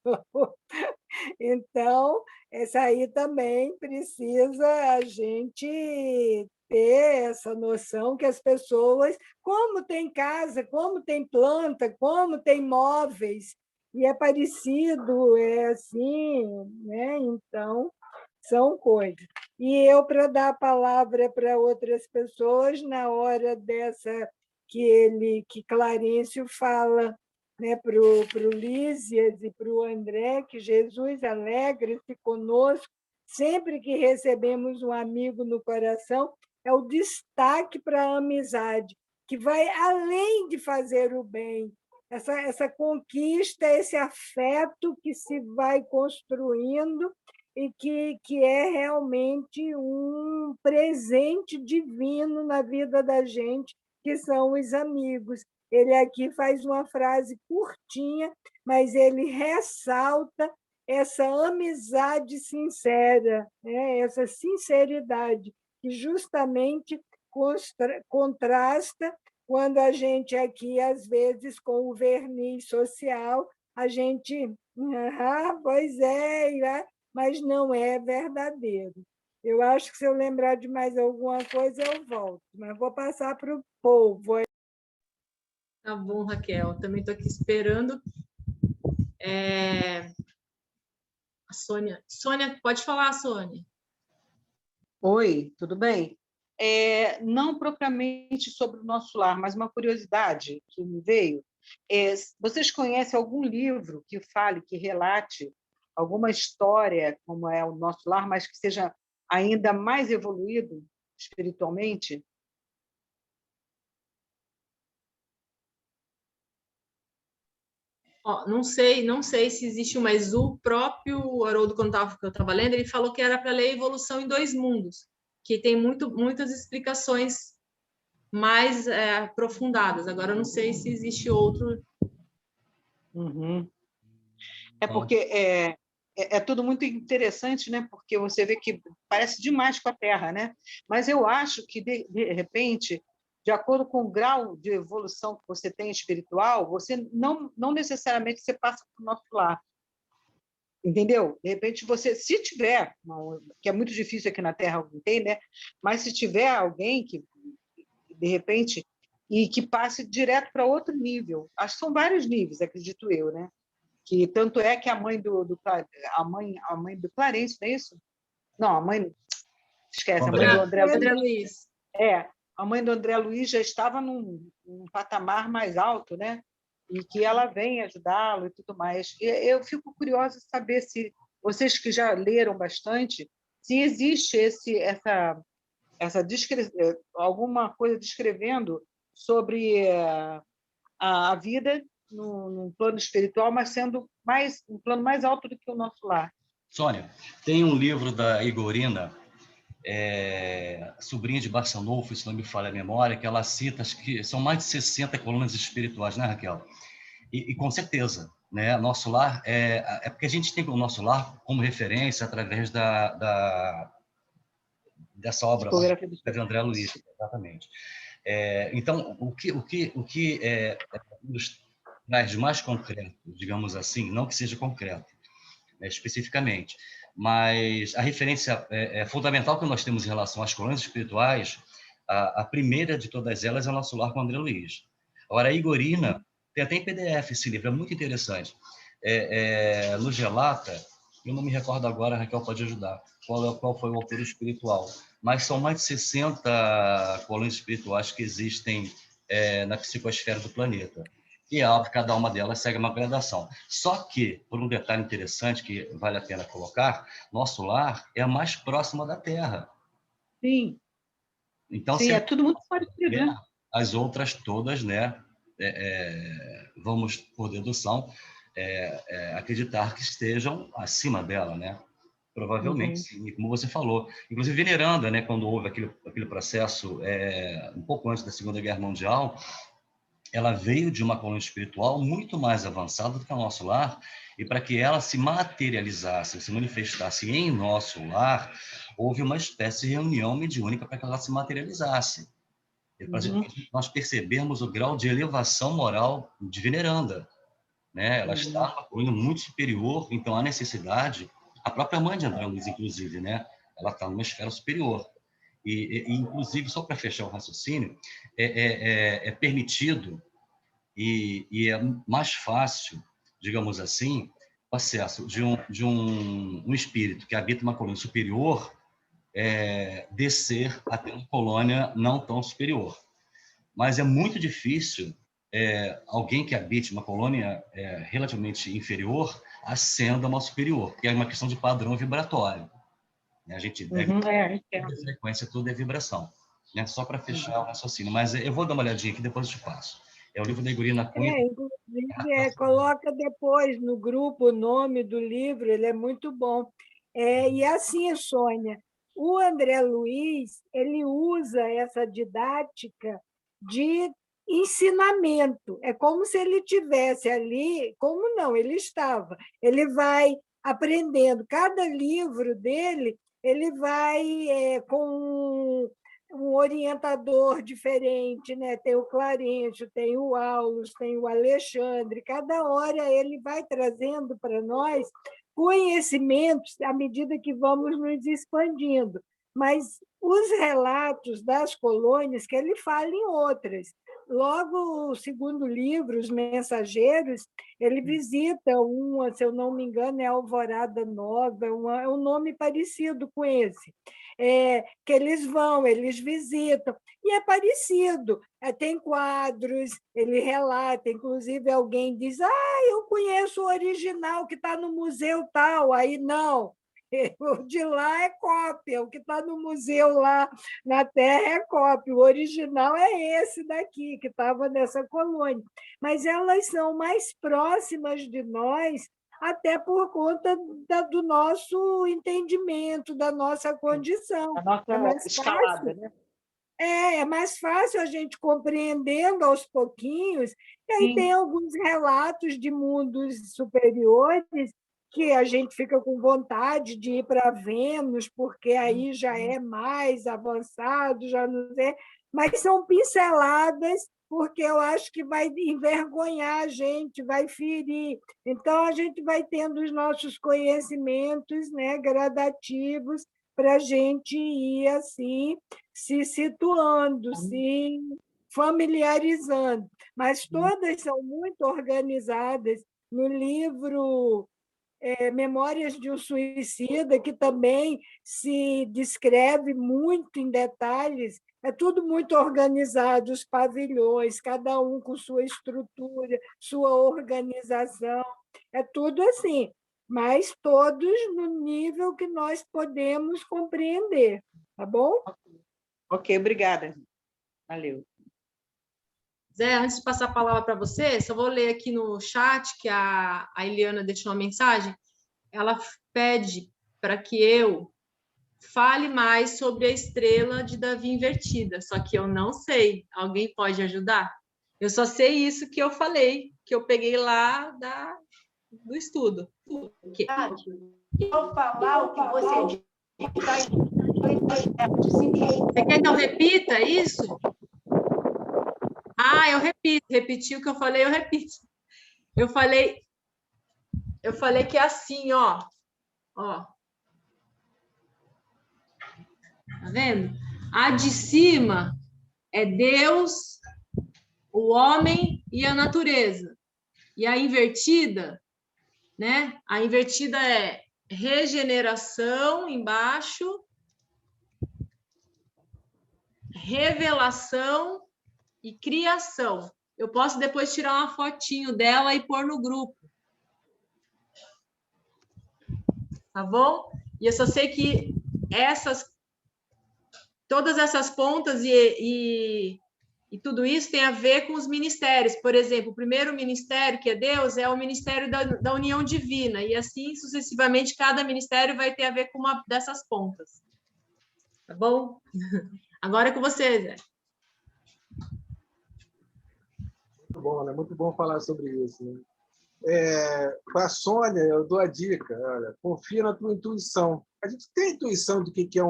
Então, essa aí também precisa a gente ter essa noção que as pessoas, como tem casa, como tem planta, como tem móveis, e é parecido, é assim, né? Então, são coisas. E eu, para dar a palavra para outras pessoas, na hora dessa que Clarencio fala, né, para o Lísias e para o André, que Jesus alegre-se conosco, sempre que recebemos um amigo no coração, é o destaque para a amizade, que vai além de fazer o bem, essa conquista, esse afeto que se vai construindo e que é realmente um presente divino na vida da gente, que são os amigos. Ele aqui faz uma frase curtinha, mas ele ressalta essa amizade sincera, né? Essa sinceridade, que justamente contrasta quando a gente aqui, às vezes, com o verniz social, a gente, pois é, mas não é verdadeiro. Eu acho que se eu lembrar de mais alguma coisa, eu volto, mas vou passar para o povo. Tá bom, Raquel. Também estou aqui esperando. A Sônia. Sônia, pode falar, Sônia. Oi, tudo bem? Não propriamente sobre o nosso lar, mas uma curiosidade que me veio. Vocês conhecem algum livro que fale, que relate alguma história como é o nosso lar, mas que seja ainda mais evoluído espiritualmente? Não sei se existe, mas o próprio Haroldo, quando eu estava lendo, ele falou que era para ler Evolução em Dois Mundos, que tem muitas explicações mais aprofundadas. Agora, eu não sei se existe outro. Uhum. Porque é tudo muito interessante, né? Porque você vê que parece demais com a Terra, né? Mas eu acho que, de repente, de acordo com o grau de evolução que você tem espiritual, você não necessariamente você passa para o nosso lar. Entendeu? De repente, você, se tiver, que é muito difícil aqui na Terra alguém tem, né? Mas se tiver alguém que, de repente, e que passe direto para outro nível. Acho que são vários níveis, acredito eu, né? Que tanto é que a mãe do Clarencio, não é isso? Não, a mãe esquece, a mãe do André Luiz. A mãe do André Luiz já estava num patamar mais alto, né? E que ela vem ajudá-lo e tudo mais. E eu fico curiosa de saber se vocês que já leram bastante, se existe alguma coisa descrevendo sobre a vida num plano espiritual, mas sendo um plano mais alto do que o nosso lar. Sônia, tem um livro da Igorina, sobrinha de Barçanufo, se não me falha a memória, que ela cita, acho que são mais de 60 colunas espirituais, né, Raquel? E com certeza, né, nosso lar é porque a gente tem o nosso lar como referência através dessa obra de André Luiz, exatamente. Então, o que nos traz de mais concreto, digamos assim, não que seja concreto, né, especificamente, mas a referência fundamental que nós temos em relação às colônias espirituais, a primeira de todas elas é o nosso lar com André Luiz. Agora, a Igorina tem até em PDF esse livro, é muito interessante. Nos relata, eu não me recordo agora, a Raquel pode ajudar, qual foi o autor espiritual, mas são mais de 60 colônias espirituais que existem na psicosfera do planeta. E, óbvio, cada uma delas segue uma gradação. Só que, por um detalhe interessante que vale a pena colocar, nosso lar é a mais próxima da Terra. Sim. Então, sim, é tudo muito parecido, né? As outras todas, né, vamos, por dedução, acreditar que estejam acima dela, né? Provavelmente, sim, como você falou. Inclusive, veneranda, né, quando houve aquele processo um pouco antes da Segunda Guerra Mundial, ela veio de uma colônia espiritual muito mais avançada do que o nosso lar, e para que ela se materializasse, se manifestasse em nosso lar, houve uma espécie de reunião mediúnica para que ela se materializasse. Para nós percebermos o grau de elevação moral de veneranda, né? Ela está numa colônia muito superior, então há necessidade, a própria mãe de André Luiz, inclusive, né? Ela está numa esfera superior. inclusive, só para fechar o raciocínio, é permitido e é mais fácil, digamos assim, o acesso de um espírito que habita uma colônia superior descer até uma colônia não tão superior. Mas é muito difícil alguém que habite uma colônia relativamente inferior ascenda a uma superior, porque é uma questão de padrão vibratório. A gente deve a frequência toda é vibração, né? Só para fechar o raciocínio. Mas eu vou dar uma olhadinha aqui, depois eu te passo. É o livro da Igorina Cunha. Inclusive, coloca depois no grupo o nome do livro, ele é muito bom. E assim, Sônia, o André Luiz ele usa essa didática de ensinamento. É como se ele tivesse ali, como não, ele estava. Ele vai aprendendo. Cada livro dele, ele vai com um orientador diferente, né? Tem o Clarencio, tem o Aulus, tem o Alexandre. Cada hora ele vai trazendo para nós conhecimentos à medida que vamos nos expandindo. Mas os relatos das colônias, que ele fala em outras. Logo, o segundo livro, Os Mensageiros, ele visita uma, se eu não me engano, é Alvorada Nova, é um nome parecido com esse. Que eles vão, eles visitam, e é parecido. Tem quadros, ele relata, inclusive alguém diz, eu conheço o original que está no museu tal, aí não. O de lá é cópia, o que está no museu lá na Terra é cópia, o original é esse daqui, que estava nessa colônia. Mas elas são mais próximas de nós, até por conta do nosso entendimento, da nossa condição. A nossa escalada, né? É mais fácil a gente compreendendo aos pouquinhos, e aí tem alguns relatos de mundos superiores que a gente fica com vontade de ir para Vênus, porque aí já é mais avançado, já não sei, mas são pinceladas, porque eu acho que vai envergonhar a gente, vai ferir. Então, a gente vai tendo os nossos conhecimentos, né, gradativos, para a gente ir assim, se situando, se familiarizando. Mas todas são muito organizadas no livro Memórias de um Suicida, que também se descreve muito em detalhes, é tudo muito organizado, os pavilhões, cada um com sua estrutura, sua organização, é tudo assim, mas todos no nível que nós podemos compreender, tá bom? Ok, obrigada. Valeu. Zé, antes de passar a palavra para você, só vou ler aqui no chat que a Eliana deixou uma mensagem. Ela pede para que eu fale mais sobre a estrela de Davi invertida, só que eu não sei. Alguém pode ajudar? Eu só sei isso que eu falei, que eu peguei lá do estudo. Vou falar o que você disse. Você quer que eu repita isso? Eu repeti o que eu falei, eu repito. Eu falei que é assim, ó. Tá vendo? A de cima é Deus, o homem e a natureza. E a invertida, né? A invertida é regeneração embaixo, revelação e criação. Eu posso depois tirar uma fotinho dela e pôr no grupo. Tá bom? E eu só sei que todas essas pontas e tudo isso tem a ver com os ministérios. Por exemplo, o primeiro ministério, que é Deus, é o ministério da união divina. E assim, sucessivamente, cada ministério vai ter a ver com uma dessas pontas. Tá bom? Agora é com você, Zé. Muito bom, né? Muito bom falar sobre isso, né? Para a Sônia, eu dou a dica, olha, confia na tua intuição. A gente tem intuição do que é a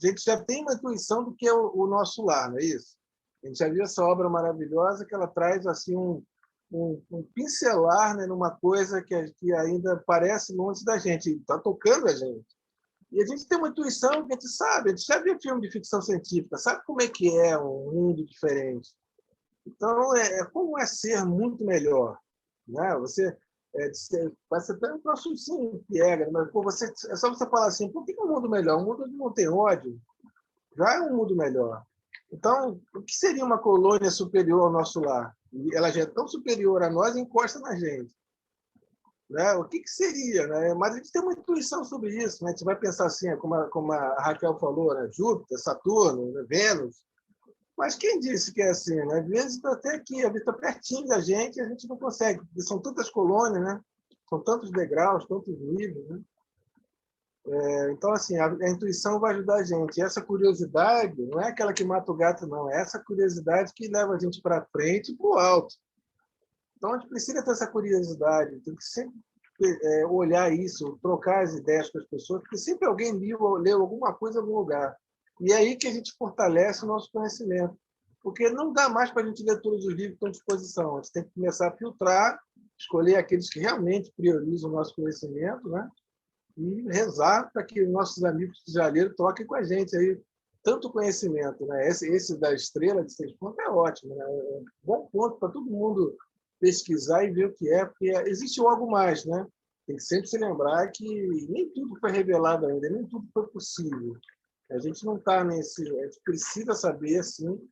gente já tem uma intuição do que é o nosso lar, não é isso? A gente já viu essa obra maravilhosa que ela traz assim um pincelar, né, numa coisa que ainda parece longe da gente, está tocando a gente. E a gente tem uma intuição que a gente sabe, a gente já viu filme de ficção científica, sabe como é que é um mundo diferente. Então, como é ser muito melhor. Né? Parece até um troço assim, piega, mas é só você falar assim, por que é um mundo melhor? Um mundo onde não tem ódio já é um mundo melhor. Então, o que seria uma colônia superior ao nosso lar? Ela já é tão superior a nós e encosta na gente. Né? O que seria? Né? Mas a gente tem uma intuição sobre isso. Né? A gente vai pensar assim, como a Raquel falou, né? Júpiter, Saturno, né? Vênus. Mas quem disse que é assim? Né? Às vezes está até aqui, está pertinho da gente e a gente não consegue. Porque são tantas colônias, né? São tantos degraus, tantos níveis. Né? Então, assim, a intuição vai ajudar a gente. E essa curiosidade não é aquela que mata o gato, não. É essa curiosidade que leva a gente para frente e para o alto. Então, a gente precisa ter essa curiosidade. Tem que sempre olhar isso, trocar as ideias com as pessoas, porque sempre alguém leu alguma coisa em algum lugar. E é aí que a gente fortalece o nosso conhecimento. Porque não dá mais para a gente ler todos os livros que estão à disposição. A gente tem que começar a filtrar, escolher aqueles que realmente priorizam o nosso conhecimento, né? E rezar para que nossos amigos que já leram troquem com a gente aí tanto conhecimento. Né? Esse da estrela de 6 pontos é ótimo. Né? É um bom ponto para todo mundo pesquisar e ver o que é, porque existe algo mais. Né? Tem que sempre se lembrar que nem tudo foi revelado ainda, nem tudo foi possível. A gente não está nesse... A gente precisa saber, sim,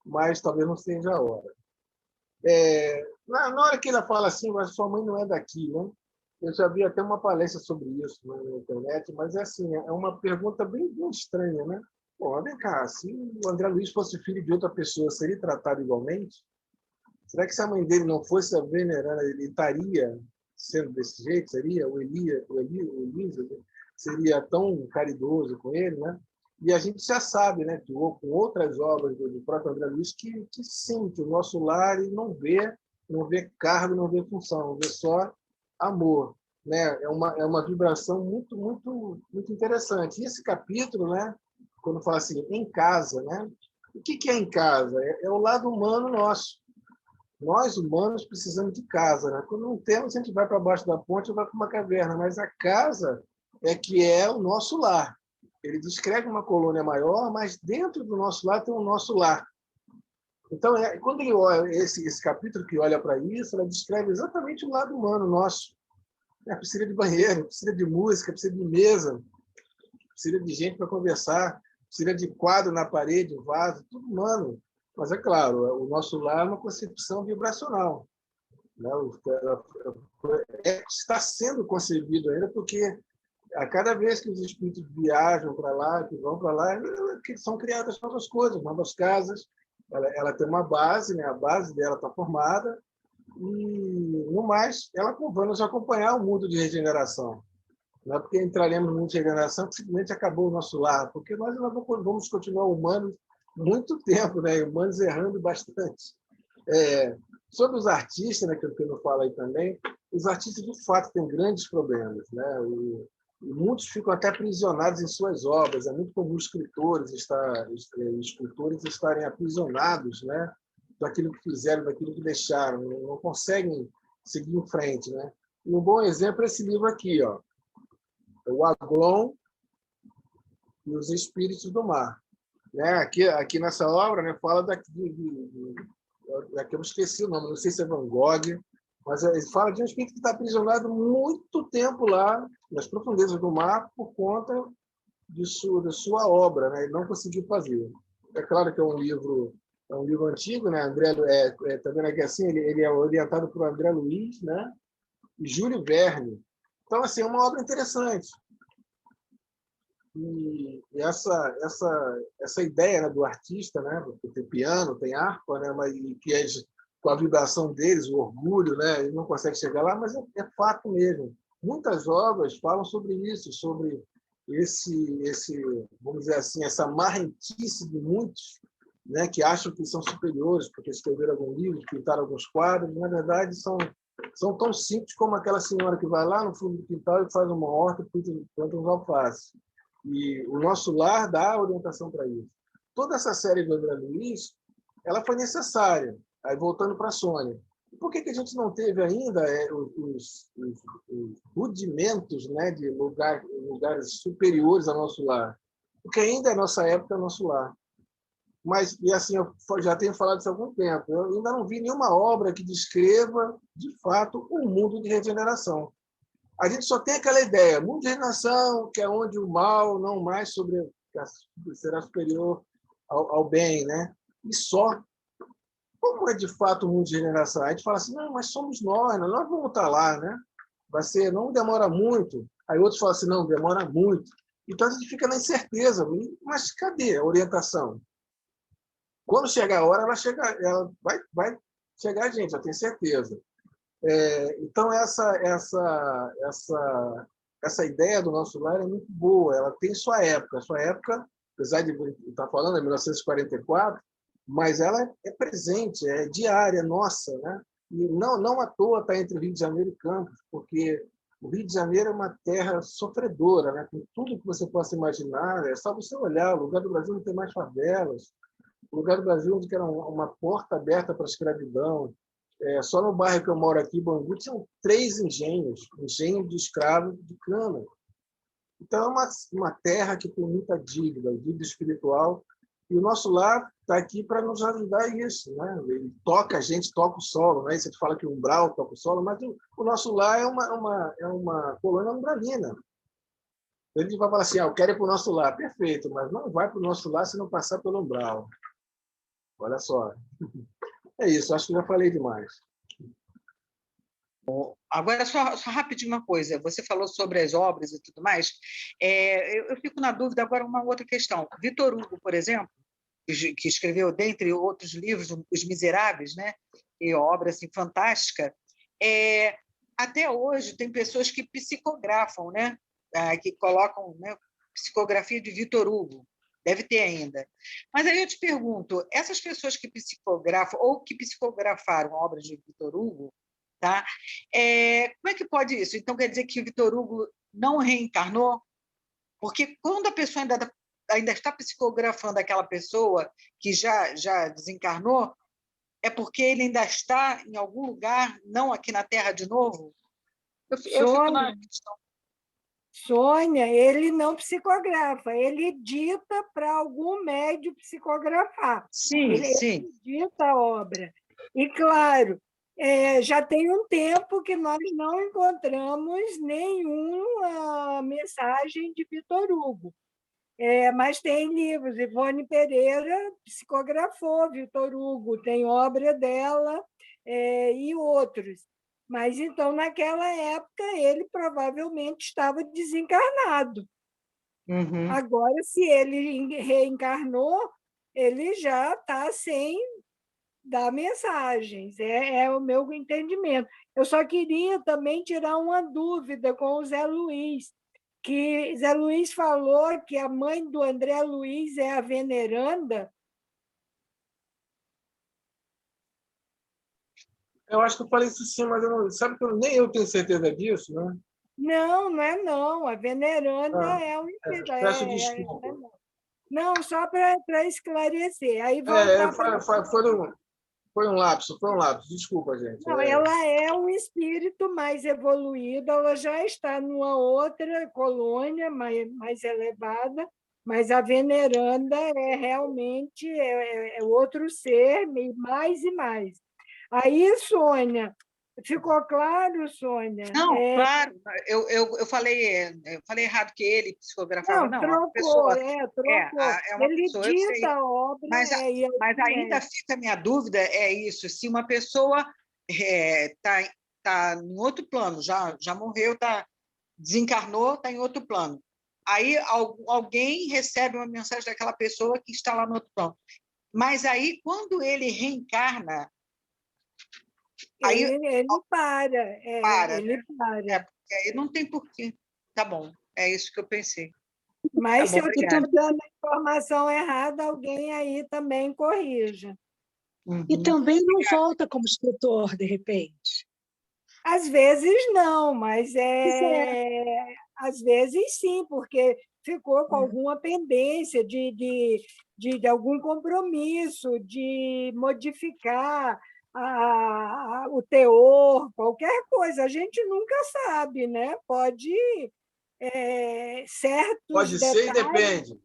mas talvez não seja a hora. Na hora que ela fala assim, mas sua mãe não é daqui, né? Eu já vi até uma palestra sobre isso na internet, mas assim, é uma pergunta bem estranha, né? Bom, vem cá, se o André Luiz fosse filho de outra pessoa, seria tratado igualmente? Será que se a mãe dele não fosse a veneranda, ele estaria sendo desse jeito? Seria o Elisa seria tão caridoso com ele, né? E a gente já sabe, né, que com outras obras do próprio André Luiz, que sim, que o nosso lar ele não vê cargo, não vê função, vê só amor, né? É uma vibração muito, muito, muito interessante. E esse capítulo, né, quando fala assim, em casa, né? O que é em casa? É o lado humano nosso. Nós, humanos, precisamos de casa, né? Quando não temos, a gente vai para baixo da ponte ou vai para uma caverna, mas a casa é que é o nosso lar. Ele descreve uma colônia maior, mas dentro do nosso lar tem o nosso lar. Então, quando ele olha esse capítulo que olha para isso, ela descreve exatamente o lado humano nosso. Precisa de banheiro, precisa de música, precisa de mesa, precisa de gente para conversar, precisa de quadro na parede, vaso, tudo humano. Mas, é claro, o nosso lar é uma concepção vibracional. Né? Está sendo concebido ainda porque a cada vez que os espíritos viajam para lá, que vão para lá, são criadas novas coisas, novas casas. Ela tem uma base, né? A base dela está formada, e, no mais, ela vai nos acompanhar o mundo de regeneração. Não é porque entraremos no mundo de regeneração que simplesmente acabou o nosso lar, porque nós vamos continuar humanos muito tempo, né? Humanos errando bastante. Sobre os artistas, né, que eu não falo aí também, os artistas, de fato, têm grandes problemas. Né? E muitos ficam até aprisionados em suas obras. É muito comum escritores estarem aprisionados, né, daquilo que fizeram, daquilo que deixaram, não conseguem seguir em frente. Né? E um bom exemplo é esse livro aqui, ó, O Aglon e os Espíritos do Mar. Né? Aqui nessa obra, né, fala eu esqueci o nome, não sei se é Van Gogh, mas ele fala de um espírito que está aprisionado muito tempo lá nas profundezas do mar por conta de sua obra, né? Ele não conseguiu fazer. É claro que é um livro antigo, né? Tá vendo aqui assim, ele é orientado por André Luiz, né? E Júlio Verne. Então, assim, é uma obra interessante. E essa ideia, né, do artista, né, tem piano, tem harpa, né, mas que é com a vibração deles, o orgulho, né, ele não consegue chegar lá, mas é fato mesmo. Muitas obras falam sobre isso, sobre vamos dizer assim, essa marrentice de muitos, né, que acham que são superiores porque escreveram algum livro, pintaram alguns quadros, na verdade são tão simples como aquela senhora que vai lá no fundo do quintal e faz uma horta e planta uns alfaces. E o nosso lar dá orientação para isso. Toda essa série do André Luiz, ela foi necessária. Aí, voltando para a Sônia. Por que a gente não teve ainda os os rudimentos, né, de lugares superiores ao nosso lar, porque ainda é nossa época, é nosso lar. Mas, e assim, eu já tenho falado isso há algum tempo, eu ainda não vi nenhuma obra que descreva, de fato, um mundo de regeneração. A gente só tem aquela ideia, mundo de regeneração, que é onde o mal não mais será superior ao bem, né? E só. Como é de fato o mundo de regeneração? A gente fala assim, não, mas somos nós vamos estar lá, né? Vai ser, não demora muito. Aí outros falam assim, não, demora muito. Então a gente fica na incerteza, mas cadê a orientação? Quando chegar a hora, ela vai chegar a gente, eu tenho certeza. Então essa ideia do nosso lar é muito boa, ela tem sua época. A sua época, apesar de estar falando em 1944, mas ela é presente, é diária, nossa, né? E não à toa está entre o Rio de Janeiro e Campos, porque o Rio de Janeiro é uma terra sofredora, né? Com tudo que você possa imaginar, é só você olhar, o lugar do Brasil não tem mais favelas, o lugar do Brasil onde era uma porta aberta para a escravidão. Só no bairro que eu moro aqui, Bangu, tinham 3 engenhos de escravos de cana. Então, é uma terra que tem muita dívida espiritual, e o nosso lar está aqui para nos ajudar isso, né? Ele toca a gente, toca o solo, né? Você fala que o umbral toca o solo, mas o nosso lar é uma colônia umbralina. Ele vai falar assim, eu quero ir para o nosso lar, perfeito, mas não vai para o nosso lar se não passar pelo umbral. Olha só. É isso, acho que já falei demais. Agora, só rapidinho uma coisa. Você falou sobre as obras e tudo mais. Eu fico na dúvida agora uma outra questão. Victor Hugo, por exemplo, que escreveu, dentre outros livros, Os Miseráveis, né? E obra assim, fantástica, até hoje tem pessoas que psicografam, né? Que colocam, né, psicografia de Victor Hugo. Deve ter ainda. Mas aí eu te pergunto, essas pessoas que psicografam ou que psicografaram obras de Victor Hugo, tá? Como é que pode isso? Então, quer dizer que o Victor Hugo não reencarnou? Porque quando a pessoa ainda está psicografando aquela pessoa que já desencarnou, é porque ele ainda está em algum lugar, não aqui na Terra de novo? Eu fico na questão. Sônia, ele não psicografa, ele dita para algum médium psicografar. Sim, ele dita a obra. E, claro, já tem um tempo que nós não encontramos nenhuma mensagem de Victor Hugo. Mas tem livros. Ivone Pereira psicografou Victor Hugo, tem obra dela e outros. Mas, então, naquela época, ele provavelmente estava desencarnado. Uhum. Agora, se ele reencarnou, ele já está sem dar mensagens. É o meu entendimento. Eu só queria também tirar uma dúvida com o Zé Luiz, que Zé Luiz falou que a mãe do André Luiz é a veneranda. Eu acho que eu falei isso sim, mas sabe que nem eu tenho certeza disso, né? Não é não. A veneranda é um peço desculpa. Não, só para esclarecer. Aí voltar foi um lapso, desculpa, gente. Não, ela é um espírito mais evoluído, ela já está numa outra colônia mais elevada, mas a veneranda é realmente outro ser, mais e mais. Aí, Sônia, ficou claro, Sônia? Não, claro, eu falei errado que ele psicografava, não. Trocou, uma ele pessoa, dita a obra. Mas ainda fica a minha dúvida, é isso, se uma pessoa tá em outro plano, já morreu, desencarnou, está em outro plano. Aí alguém recebe uma mensagem daquela pessoa que está lá no outro plano. Mas aí, quando ele reencarna, ele para. Ele para. Porque aí não tem porquê. Tá bom, é isso que eu pensei. Mas, se eu estou dando a informação errada, alguém aí também corrija. Uhum. E também não volta como escritor, de repente? Às vezes não, mas às vezes sim, porque ficou com alguma pendência de algum compromisso, de modificar o teor, qualquer coisa. A gente nunca sabe, né? Pode certos Pode ser e detalhes. depende.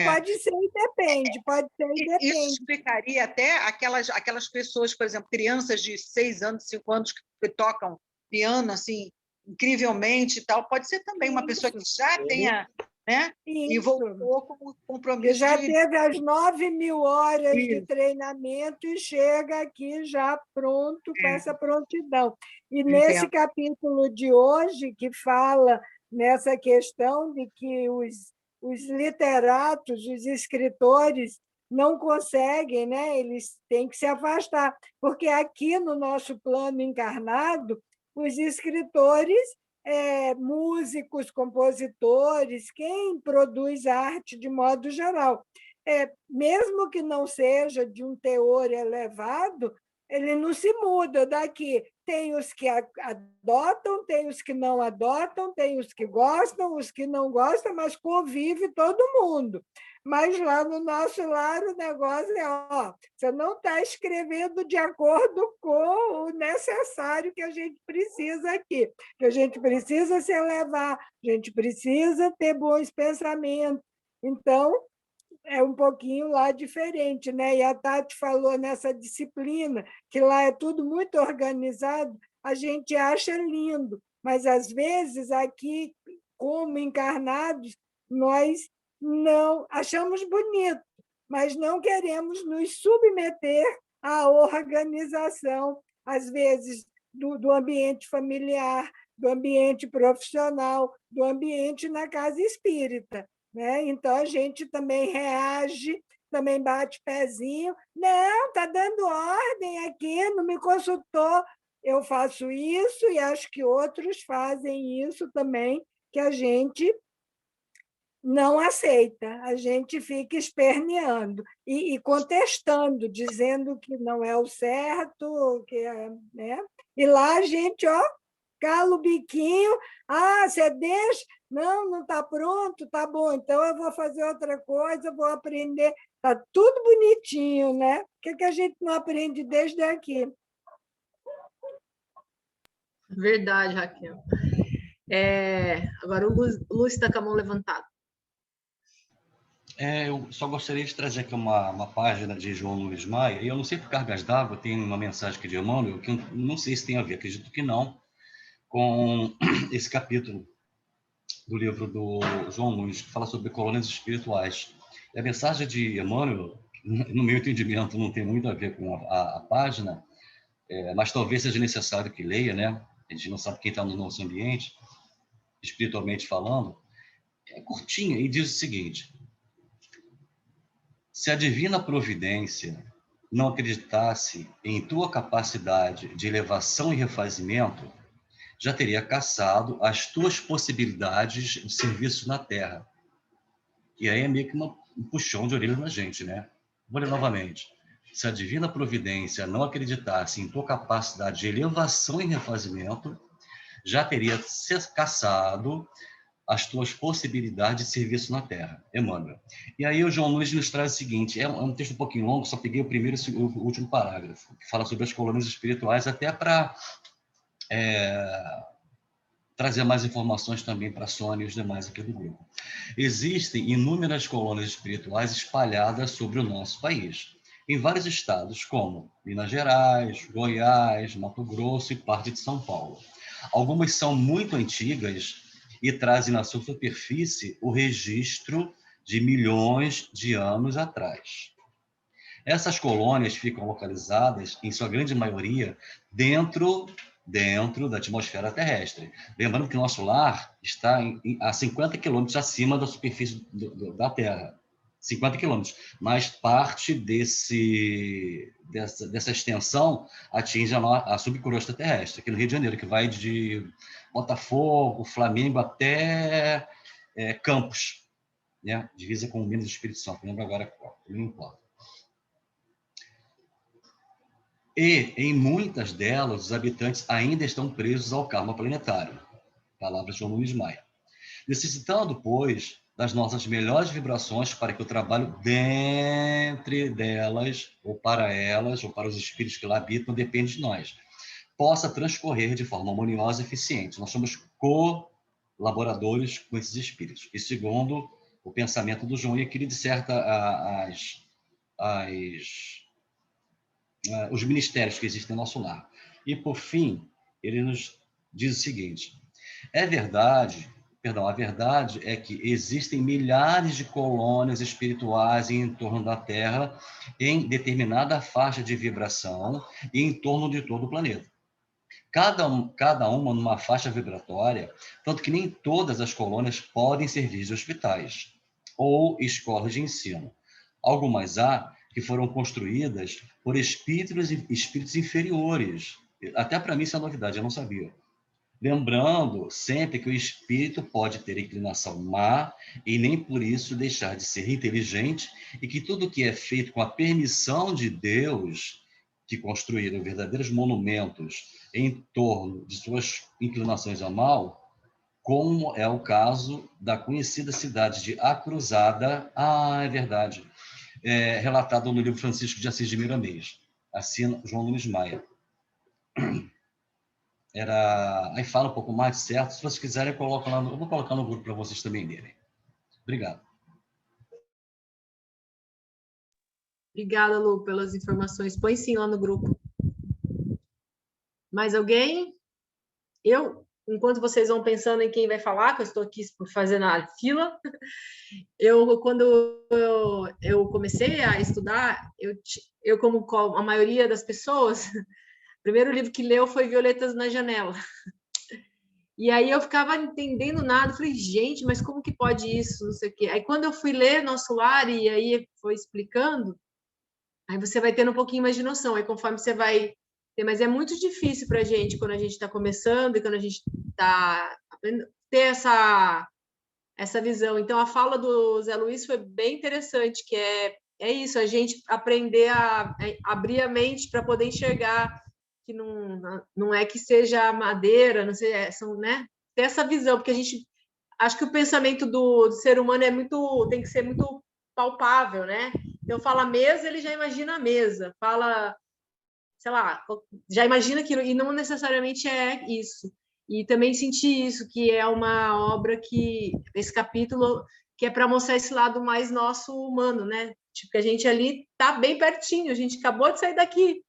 Pode ser e depende, pode ser e Isso depende. explicaria até aquelas pessoas, por exemplo, crianças de 6 anos, 5 anos, que tocam piano assim, incrivelmente e tal. Pode ser também uma pessoa que já tenha, né? E Isso. voltou com o Que compromisso já de... teve as 9.000 horas de Isso. treinamento e chega aqui já pronto, com essa prontidão. E Entendo. nesse capítulo de hoje, que fala nessa questão de que os literatos, os escritores, não conseguem, né? Eles têm que se afastar, porque aqui no nosso plano encarnado, os escritores, músicos, compositores, quem produz arte de modo geral, mesmo que não seja de um teor elevado, ele não se muda daqui. Tem os que adotam, tem os que não adotam, tem os que gostam, os que não gostam, mas convive todo mundo. Mas lá no nosso lar o negócio você não está escrevendo de acordo com o necessário que a gente precisa aqui, que a gente precisa se elevar, a gente precisa ter bons pensamentos. Então, é um pouquinho lá diferente, né? E a Tati falou nessa disciplina, que lá é tudo muito organizado, a gente acha lindo, mas às vezes aqui, como encarnados, nós não achamos bonito, mas não queremos nos submeter à organização, às vezes, do ambiente familiar, do ambiente profissional, do ambiente na casa espírita. Né? Então, a gente também reage, também bate pezinho. Não, está dando ordem aqui, não me consultou. Eu faço isso e acho que outros fazem isso também, que a gente não aceita, a gente fica esperneando e contestando, dizendo que não é o certo, né? E lá a gente, cala o biquinho, você deixa, não está pronto, tá bom, então eu vou fazer outra coisa, vou aprender, está tudo bonitinho, né? Por que a gente não aprende desde aqui? Verdade, Raquel. Agora o Lúcio está com a mão levantada. Eu só gostaria de trazer aqui uma página de João Luiz Maia, e eu não sei por cargas d'água, tem uma mensagem aqui de Emmanuel, que eu não sei se tem a ver, acredito que não, com esse capítulo do livro do João Luiz, que fala sobre colônias espirituais. E a mensagem de Emmanuel, no meu entendimento, não tem muito a ver com a página, mas talvez seja necessário que leia, né? A gente não sabe quem está no nosso ambiente, espiritualmente falando. É curtinha e diz o seguinte: se a divina providência não acreditasse em tua capacidade de elevação e refazimento, já teria caçado as tuas possibilidades de serviço na Terra. E aí é meio que um puxão de orelha na gente, né? Vou ler novamente. Se a divina providência não acreditasse em tua capacidade de elevação e refazimento, já teria caçado as tuas possibilidades de serviço na Terra. Emmanuel. E aí o João Luiz nos traz o seguinte, é um texto um pouquinho longo, só peguei o primeiro e o último parágrafo, que fala sobre as colônias espirituais, até para trazer mais informações também para a Sônia e os demais aqui do grupo. Existem inúmeras colônias espirituais espalhadas sobre o nosso país, em vários estados, como Minas Gerais, Goiás, Mato Grosso e parte de São Paulo. Algumas são muito antigas e trazem na sua superfície o registro de milhões de anos atrás. Essas colônias ficam localizadas, em sua grande maioria, dentro da atmosfera terrestre. Lembrando que nosso lar está a 50 quilômetros acima da superfície da Terra. 50 quilômetros. Mas parte dessa extensão atinge a subcrosta terrestre, aqui no Rio de Janeiro, que vai de Botafogo, Flamengo, até Campos, né? Divisa com o Minas do Espírito Santo, não lembro agora qual, não importa. E, em muitas delas, os habitantes ainda estão presos ao karma planetário. Palavras de João Luiz Maia. Necessitando, pois, das nossas melhores vibrações para que o trabalho dentro delas, ou para os espíritos que lá habitam, depende de nós, possa transcorrer de forma harmoniosa e eficiente. Nós somos colaboradores com esses espíritos. E segundo o pensamento do João, que ele disserta os ministérios que existem no nosso lar. E, por fim, ele nos diz o seguinte: a verdade é que existem milhares de colônias espirituais em torno da Terra, em determinada faixa de vibração e em torno de todo o planeta. Cada uma numa faixa vibratória, tanto que nem todas as colônias podem servir de hospitais ou escolas de ensino. Algumas há que foram construídas por espíritos inferiores. Até para mim isso é novidade, eu não sabia. Lembrando sempre que o espírito pode ter inclinação má e nem por isso deixar de ser inteligente, e que tudo que é feito com a permissão de Deus, que construíram verdadeiros monumentos em torno de suas inclinações ao mal, como é o caso da conhecida cidade de Acruzada, é verdade, relatado no livro Francisco de Assis de Miramês, assina João Nunes Maia. Aí fala um pouco mais, certo? Se vocês quiserem, eu vou colocar no grupo para vocês também lerem. Obrigado. Obrigada, Lu, pelas informações. Põe sim lá no grupo. Mais alguém? Enquanto vocês vão pensando em quem vai falar, que eu estou aqui fazendo a fila, quando eu comecei a estudar, eu como a maioria das pessoas, o primeiro livro que leu foi Violetas na Janela. E aí eu ficava entendendo nada, falei, gente, mas como que pode isso, não sei o quê. Aí quando eu fui ler Nosso Lar, e aí foi explicando, aí você vai tendo um pouquinho mais de noção, aí conforme você vai ter, mas é muito difícil para a gente, quando a gente está começando, e quando a gente está aprendendo, ter essa visão. Então, a fala do Zé Luiz foi bem interessante, que é isso, a gente aprender a abrir a mente para poder enxergar que não é que seja madeira, não sei, né? Ter essa visão, porque a gente acho que o pensamento do ser humano tem que ser muito palpável, né? Então, fala mesa, ele já imagina a mesa, fala, sei lá, já imagina aquilo, e não necessariamente é isso. E também senti isso, que é uma obra esse capítulo, que é para mostrar esse lado mais nosso humano, né? Tipo, que a gente ali tá bem pertinho, a gente acabou de sair daqui.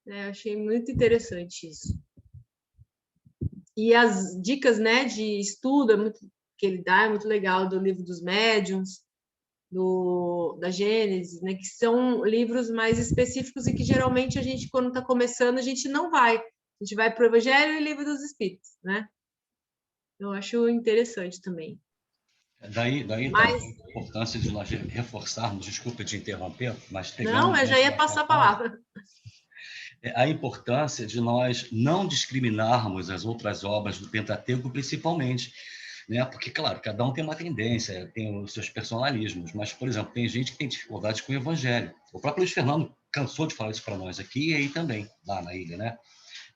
Eu achei muito interessante isso. E as dicas, né, de estudo que ele dá é muito legal, do livro dos médiuns, da Gênesis, né, que são livros mais específicos e que geralmente a gente, quando está começando, a gente não vai. A gente vai para o Evangelho e Livro dos Espíritos, né? Eu acho interessante também. Daí a importância de nós reforçarmos, desculpa te interromper, mas não, eu já ia passar a palavra. A importância de nós não discriminarmos as outras obras do Pentateuco, principalmente, né? Porque, claro, cada um tem uma tendência, tem os seus personalismos, mas, por exemplo, tem gente que tem dificuldade com o Evangelho. O próprio Luiz Fernando cansou de falar isso para nós aqui e aí também, lá na ilha, né?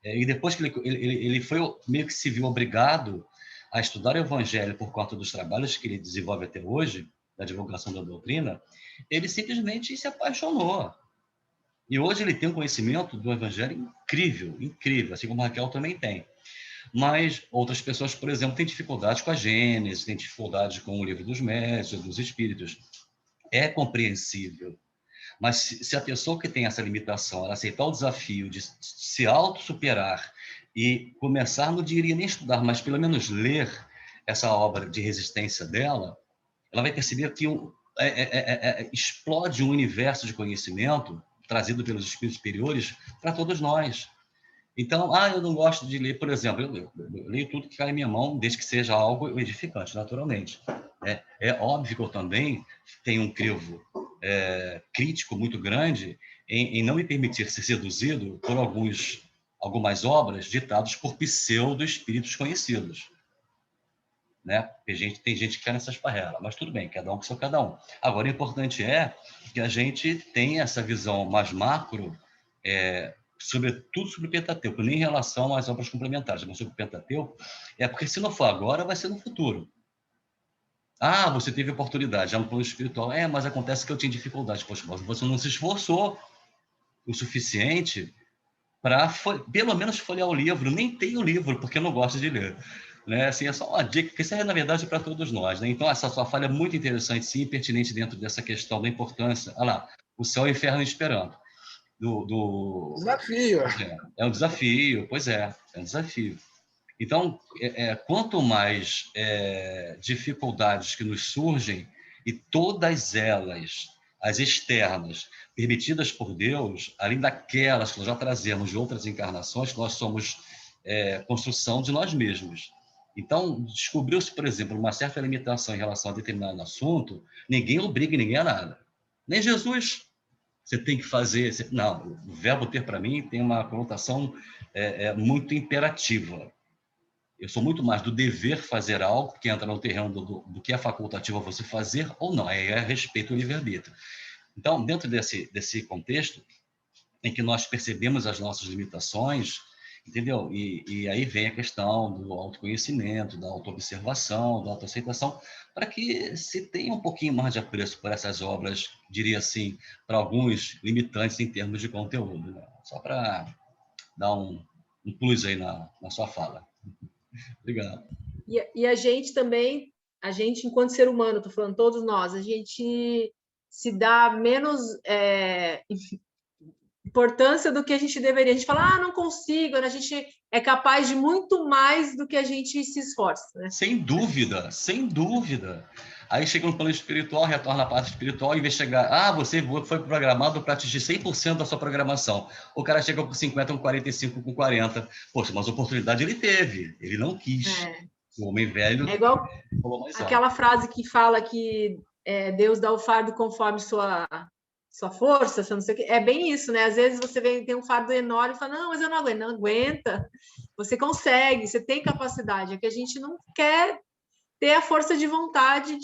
E depois que ele foi meio que se viu obrigado a estudar o Evangelho por conta dos trabalhos que ele desenvolve até hoje, da divulgação da doutrina, ele simplesmente se apaixonou. E hoje ele tem um conhecimento do Evangelho incrível, incrível, assim como a Raquel também tem. Mas outras pessoas, por exemplo, têm dificuldade com a Gênesis, têm dificuldade com o Livro dos Médiuns, dos Espíritos. É compreensível. Mas se a pessoa que tem essa limitação, ela aceitar o desafio de se auto-superar e começar, não diria nem estudar, mas pelo menos ler essa obra de resistência dela, ela vai perceber que explode um universo de conhecimento trazido pelos espíritos superiores para todos nós. Então, eu não gosto de ler, por exemplo, eu leio tudo que cai em minha mão, desde que seja algo edificante, naturalmente. É óbvio que eu também tenho um crivo crítico muito grande em não me permitir ser seduzido por algumas obras ditadas por pseudo-espíritos conhecidos. Né? Tem gente que quer nessas parrelas, mas tudo bem, cada um com seu cada um. Agora, o importante é que a gente tenha essa visão mais macro, sobretudo sobre o Pentateuco, nem em relação às obras complementares, mas sobre o Pentateuco, porque se não for agora, vai ser no futuro. Ah, você teve oportunidade, já no plano espiritual. Mas acontece que eu tinha dificuldade. Poxa, mas você não se esforçou o suficiente para, pelo menos, folhear o livro. Nem tem o livro, porque eu não gosto de ler. Né? Assim, é só uma dica que serve, na verdade, para todos nós. Né? Então, essa sua fala é muito interessante, sim, e pertinente dentro dessa questão da importância. Olha lá, o céu e o inferno esperando. Desafio. É um desafio, pois é um desafio. Então, quanto mais dificuldades que nos surgem, e todas elas, as externas, permitidas por Deus, além daquelas que nós já trazemos de outras encarnações, nós somos construção de nós mesmos. Então, descobriu-se, por exemplo, uma certa limitação em relação a determinado assunto, ninguém obriga ninguém a nada. Nem Jesus. Você tem que fazer... Não, o verbo ter, para mim, tem uma conotação muito imperativa. Eu sou muito mais do dever fazer algo, que entra no terreno do que é facultativo você fazer ou não, é respeito ao livre-arbítrio. Então, dentro desse contexto, em que nós percebemos as nossas limitações, entendeu? E aí vem a questão do autoconhecimento, da autoobservação, da autoaceitação, para que se tenha um pouquinho mais de apreço por essas obras, diria assim, para alguns limitantes em termos de conteúdo. Né? Só para dar um plus aí na sua fala. Obrigado. E a gente também, enquanto ser humano, estou falando todos nós, a gente se dá menos importância do que a gente deveria. A gente fala, não consigo, a gente é capaz de muito mais do que a gente se esforça. Né? Sem dúvida, sem dúvida. Aí chega no plano espiritual, retorna à parte espiritual, e vem chegar, você foi programado para atingir 100% da sua programação. O cara chega com 50, com 45, com 40. Poxa, mas oportunidade ele teve, ele não quis. O homem velho... É igual aquela frase que fala que Deus dá o fardo conforme sua força, não sei o quê. É bem isso, né? Às vezes você tem um fardo enorme e fala, não, mas eu não aguento. Não aguenta. Você consegue, você tem capacidade. É que a gente não quer ter a força de vontade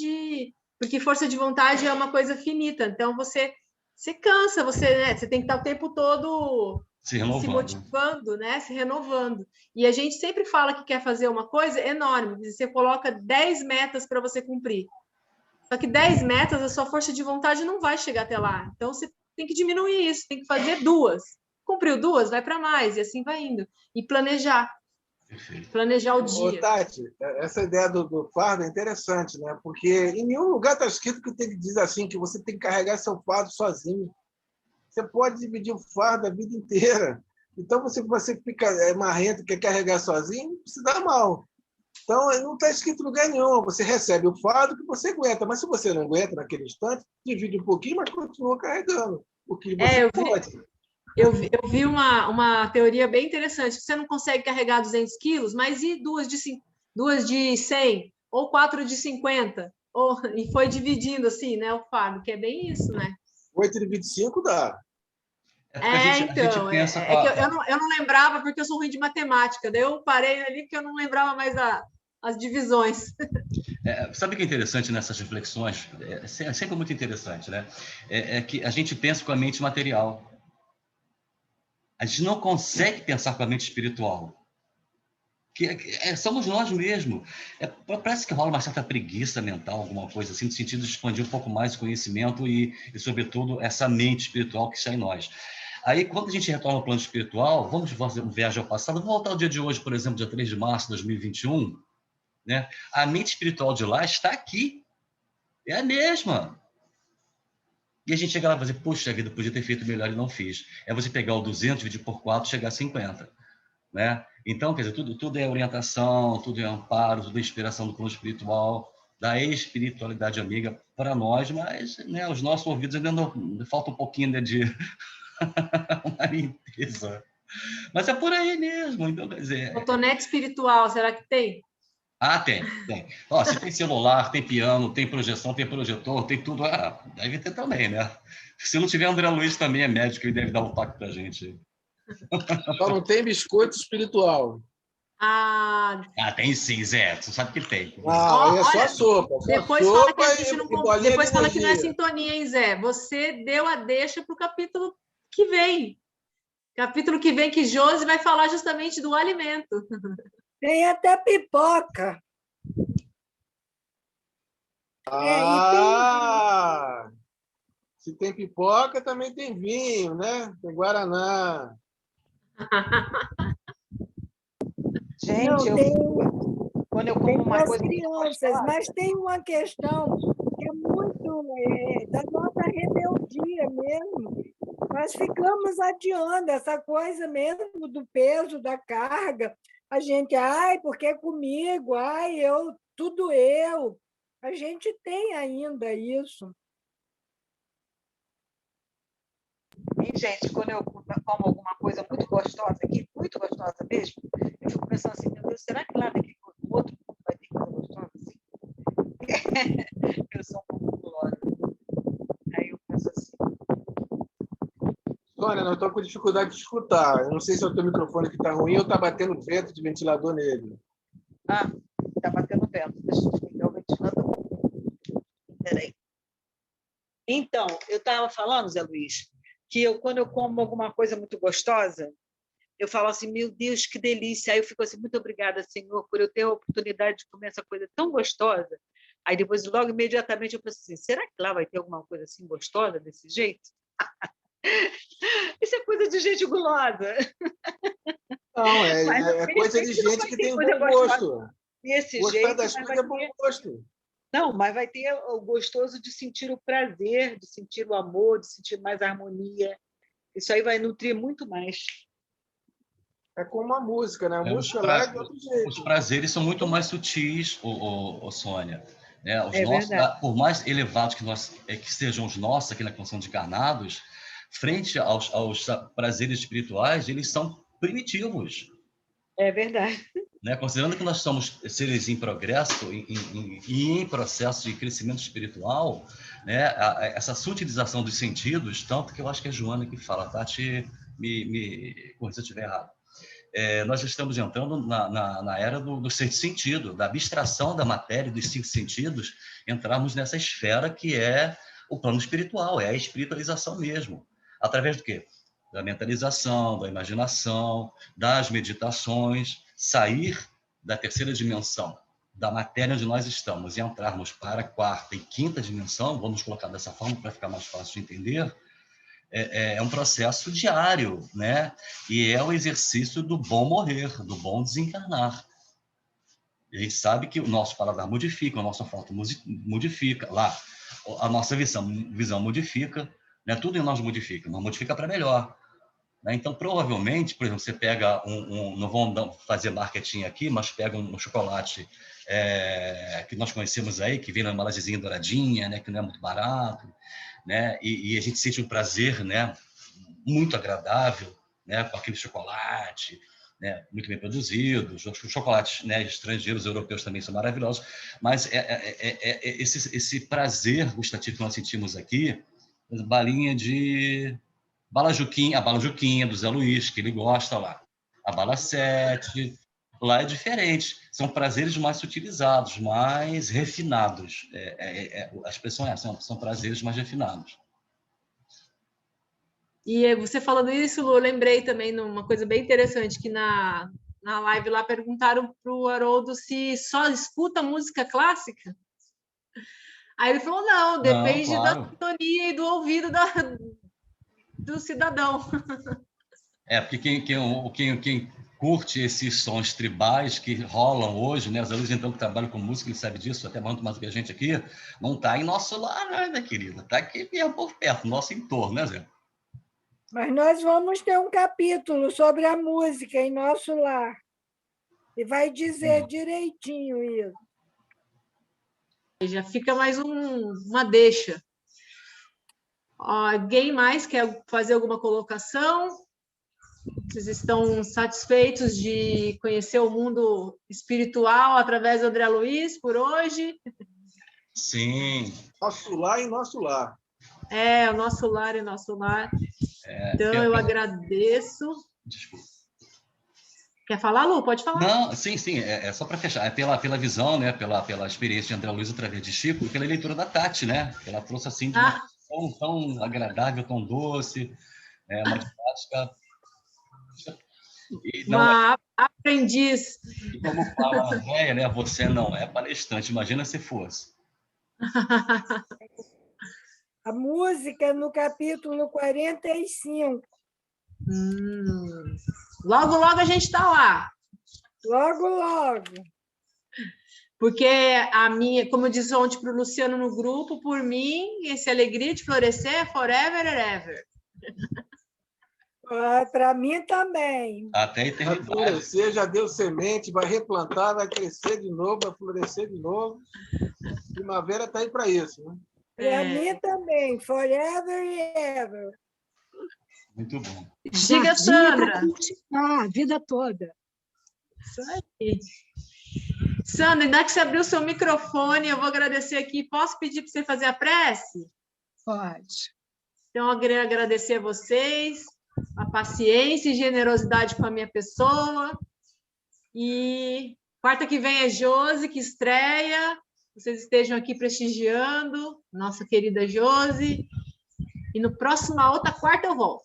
porque força de vontade é uma coisa finita. Então, você cansa, você tem que estar o tempo todo se motivando, né? Se renovando. E a gente sempre fala que quer fazer uma coisa enorme. Você coloca 10 metas para você cumprir. Só que 10 metas, a sua força de vontade não vai chegar até lá. Então, você tem que diminuir isso, tem que fazer 2. Cumpriu 2, vai para mais, e assim vai indo. E planejar. Perfeito. Planejar o dia. Ô, Tati, essa ideia do fardo é interessante, né? Porque em nenhum lugar está escrito que diz assim, que você tem que carregar seu fardo sozinho. Você pode dividir o fardo a vida inteira. Então, você fica marrento, quer carregar sozinho, se dá mal. Então, não está escrito em lugar nenhum. Você recebe o fardo que você aguenta, mas se você não aguenta naquele instante, divide um pouquinho, mas continua carregando o que você pode. Eu vi uma teoria bem interessante. Você não consegue carregar 200 quilos, mas e 2 de 100? Ou 4 de 50? E foi dividindo assim, né, o fardo, que é bem isso, né? 8 de 25 dá. A gente pensa que eu não lembrava, porque eu sou ruim de matemática. Daí eu parei ali porque eu não lembrava mais as divisões. Sabe o que é interessante nessas reflexões? É sempre muito interessante, né? É que a gente pensa com a mente material. A gente não consegue pensar com a mente espiritual. Somos nós mesmos. Parece que rola uma certa preguiça mental, alguma coisa assim, no sentido de expandir um pouco mais o conhecimento e sobretudo, essa mente espiritual que está em nós. Aí, quando a gente retorna ao plano espiritual, vamos fazer um viagem ao passado, vamos voltar ao dia de hoje, por exemplo, dia 3 de março de 2021, né? A mente espiritual de lá está aqui. É a mesma. E a gente chega lá e fala assim, poxa vida, podia ter feito melhor e não fiz. É você pegar o 200, dividir por 4, chegar a 50. Né? Então, quer dizer, tudo é orientação, tudo é amparo, tudo é inspiração do plano espiritual, da espiritualidade amiga para nós, mas né, os nossos ouvidos ainda falta um pouquinho de uma limpeza. Mas é por aí mesmo. Então, quer dizer, Cotonete espiritual, será que tem? Tem. Se tem celular, tem piano, tem projeção, tem projetor, tem tudo. Deve ter também, né? Se não tiver, André Luiz também é médico e deve dar um toque pra gente. Só não tem biscoito espiritual. Tem sim, Zé. Você sabe que tem. É só sopa. Depois fala que a gente não... Depois fala que não é sintonia, hein, Zé? Você deu a deixa para o capítulo que vem. Capítulo que vem, que Josi vai falar justamente do alimento. Tem até pipoca. Ah! Se tem pipoca, também tem vinho, né? Tem guaraná. Gente, Não, tem, quando eu tem como uma para as coisa muito crianças, gostosa, mas tem uma questão que é muito da nossa rebeldia mesmo. Nós ficamos adiando essa coisa mesmo do peso, da carga. A gente, ai, porque é comigo, ai, eu, tudo eu. A gente tem ainda isso. e, gente, quando eu como alguma coisa muito gostosa aqui, muito gostosa mesmo, eu fico pensando assim, meu Deus, será que lá daqui no outro mundo vai ter coisa gostosa assim? Eu sou um pouco gulosa. Aí eu penso assim, Sônia, eu estou com dificuldade de escutar. Eu não sei se é o teu microfone que está ruim ou está batendo vento de ventilador nele. ah, tá batendo vento, deixa eu desligar o ventilador. Peraí. Então, eu estava falando, Zé Luiz, que quando eu como alguma coisa muito gostosa, eu falo assim, meu Deus, que delícia. Aí eu fico assim, muito obrigada, Senhor, por eu ter a oportunidade de comer essa coisa tão gostosa. Aí depois, logo imediatamente, eu penso assim, será que lá vai ter alguma coisa assim gostosa desse jeito? Isso é coisa de gente gulosa. Não, Mas, é de coisa de repente, não gente vai que ter tem coisa bom gostosa gosto. desse Gostar jeito, das mas coisas vai é bom ter... gosto. Não, mas vai ter o gostoso de sentir o prazer, de sentir o amor, de sentir mais harmonia. Isso aí vai nutrir muito mais. É como a música, né? A É, música lá é de outro os jeito. prazeres são muito mais sutis, Sônia. Né? Os É nossos, verdade. por mais elevados que sejam os nossos aqui na condição de encarnados, frente aos prazeres espirituais, eles são primitivos. É verdade. Né? Considerando que nós somos seres em progresso e em processo de crescimento espiritual, né? Essa sutilização dos sentidos, tanto que eu acho que é a Joana que fala, Tati, me corrija se eu estiver errado. Nós estamos entrando na era do sexto sentido, da abstração da matéria, dos cinco sentidos, entrarmos nessa esfera que é o plano espiritual, é a espiritualização mesmo. Através do quê? Da mentalização, da imaginação, das meditações, sair da terceira dimensão, da matéria onde nós estamos, e entrarmos para a quarta e quinta dimensão, vamos colocar dessa forma para ficar mais fácil de entender, é um processo diário, né? E é o exercício do bom morrer, do bom desencarnar. A gente sabe que o nosso paladar modifica, o nosso olfato modifica, lá a nossa visão modifica, né? Tudo em nós modifica, mas modifica para melhor. Né? Então, provavelmente, por exemplo, você pega não vou fazer marketing aqui, mas pega um chocolate que nós conhecemos aí, que vem na embalagemzinha douradinha, né? Que não é muito barato, né? E a gente sente um prazer, né? Muito agradável, né? Com aquele chocolate, né? Muito bem produzido. Os chocolates, né? Estrangeiros, europeus também são maravilhosos, mas esse prazer gustativo que nós sentimos aqui, a Bala Juquinha do Zé Luiz, que ele gosta lá, a Bala 7, lá é diferente, são prazeres mais sutilizados, mais refinados, a expressão é essa, são prazeres mais refinados. E você falando isso, Lu, eu lembrei também de uma coisa bem interessante, que na live lá perguntaram para o Haroldo se só escuta música clássica. Aí ele falou, não, Não, depende da claro. sintonia e do ouvido do cidadão. Porque quem curte esses sons tribais que rolam hoje, né? Os alunos então que trabalham com música, ele sabe disso, até muito mais do que a gente aqui, não está em nosso lar, né, querida? Está aqui mesmo por perto, nosso entorno, né, Zé? Mas nós vamos ter um capítulo sobre a música em nosso lar. E vai dizer direitinho isso. Já fica mais uma deixa. Alguém mais quer fazer alguma colocação? Vocês estão satisfeitos de conhecer o mundo espiritual através do André Luiz por hoje? Sim. Nosso lar e nosso lar. É, o nosso lar e nosso lar. Então, eu agradeço. Desculpa. Quer falar, Lu? Pode falar. Não, sim, é só para fechar. É pela visão, né, pela experiência de André Luiz através de Chico e pela leitura da Tati, né? Ela trouxe assim de uma forma tão agradável, tão doce, uma didática. E não uma aprendiz. E como fala a Andréia, né? Você não é palestrante, imagina se fosse. A música no capítulo 45. Logo, logo a gente está lá. Logo, logo. Porque a minha, como eu disse ontem para o Luciano no grupo, por mim, essa alegria de florescer é forever and ever. Para mim também. Até a Vai eternidade. florescer, já deu semente, vai replantar, vai crescer de novo, vai florescer de novo. Primavera está aí para isso, né? Para mim também, forever and ever. Muito bom. Diga, Jardim Sandra. para cultivar a vida toda. Isso aí. Sandra, ainda que você abriu o seu microfone, eu vou agradecer aqui. Posso pedir para você fazer a prece? Pode. Então, eu queria agradecer a vocês, a paciência e generosidade com a minha pessoa. E quarta que vem é Josi, que estreia. Vocês estejam aqui prestigiando, nossa querida Josi. E no próximo, a outra quarta, eu volto.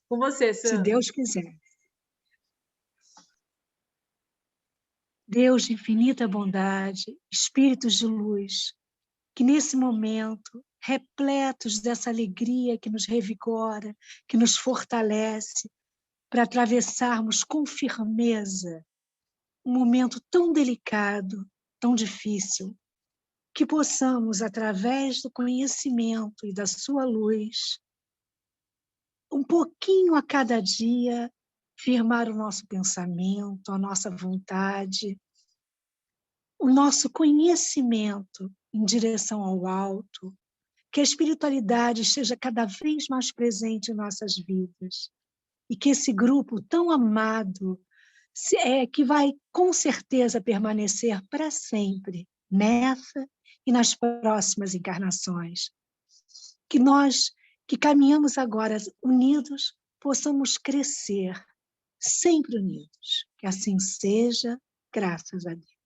Com você, Sandra. Se Deus quiser. Deus de infinita bondade, espíritos de luz, que nesse momento, repletos dessa alegria que nos revigora, que nos fortalece, para atravessarmos com firmeza um momento tão delicado, tão difícil, que possamos, através do conhecimento e da sua luz, um pouquinho a cada dia, firmar o nosso pensamento, a nossa vontade, o nosso conhecimento em direção ao alto, que a espiritualidade esteja cada vez mais presente em nossas vidas e que esse grupo tão amado, que vai com certeza permanecer para sempre nessa e nas próximas encarnações, que nós que caminhamos agora unidos possamos crescer sempre unidos, que assim seja, graças a Deus.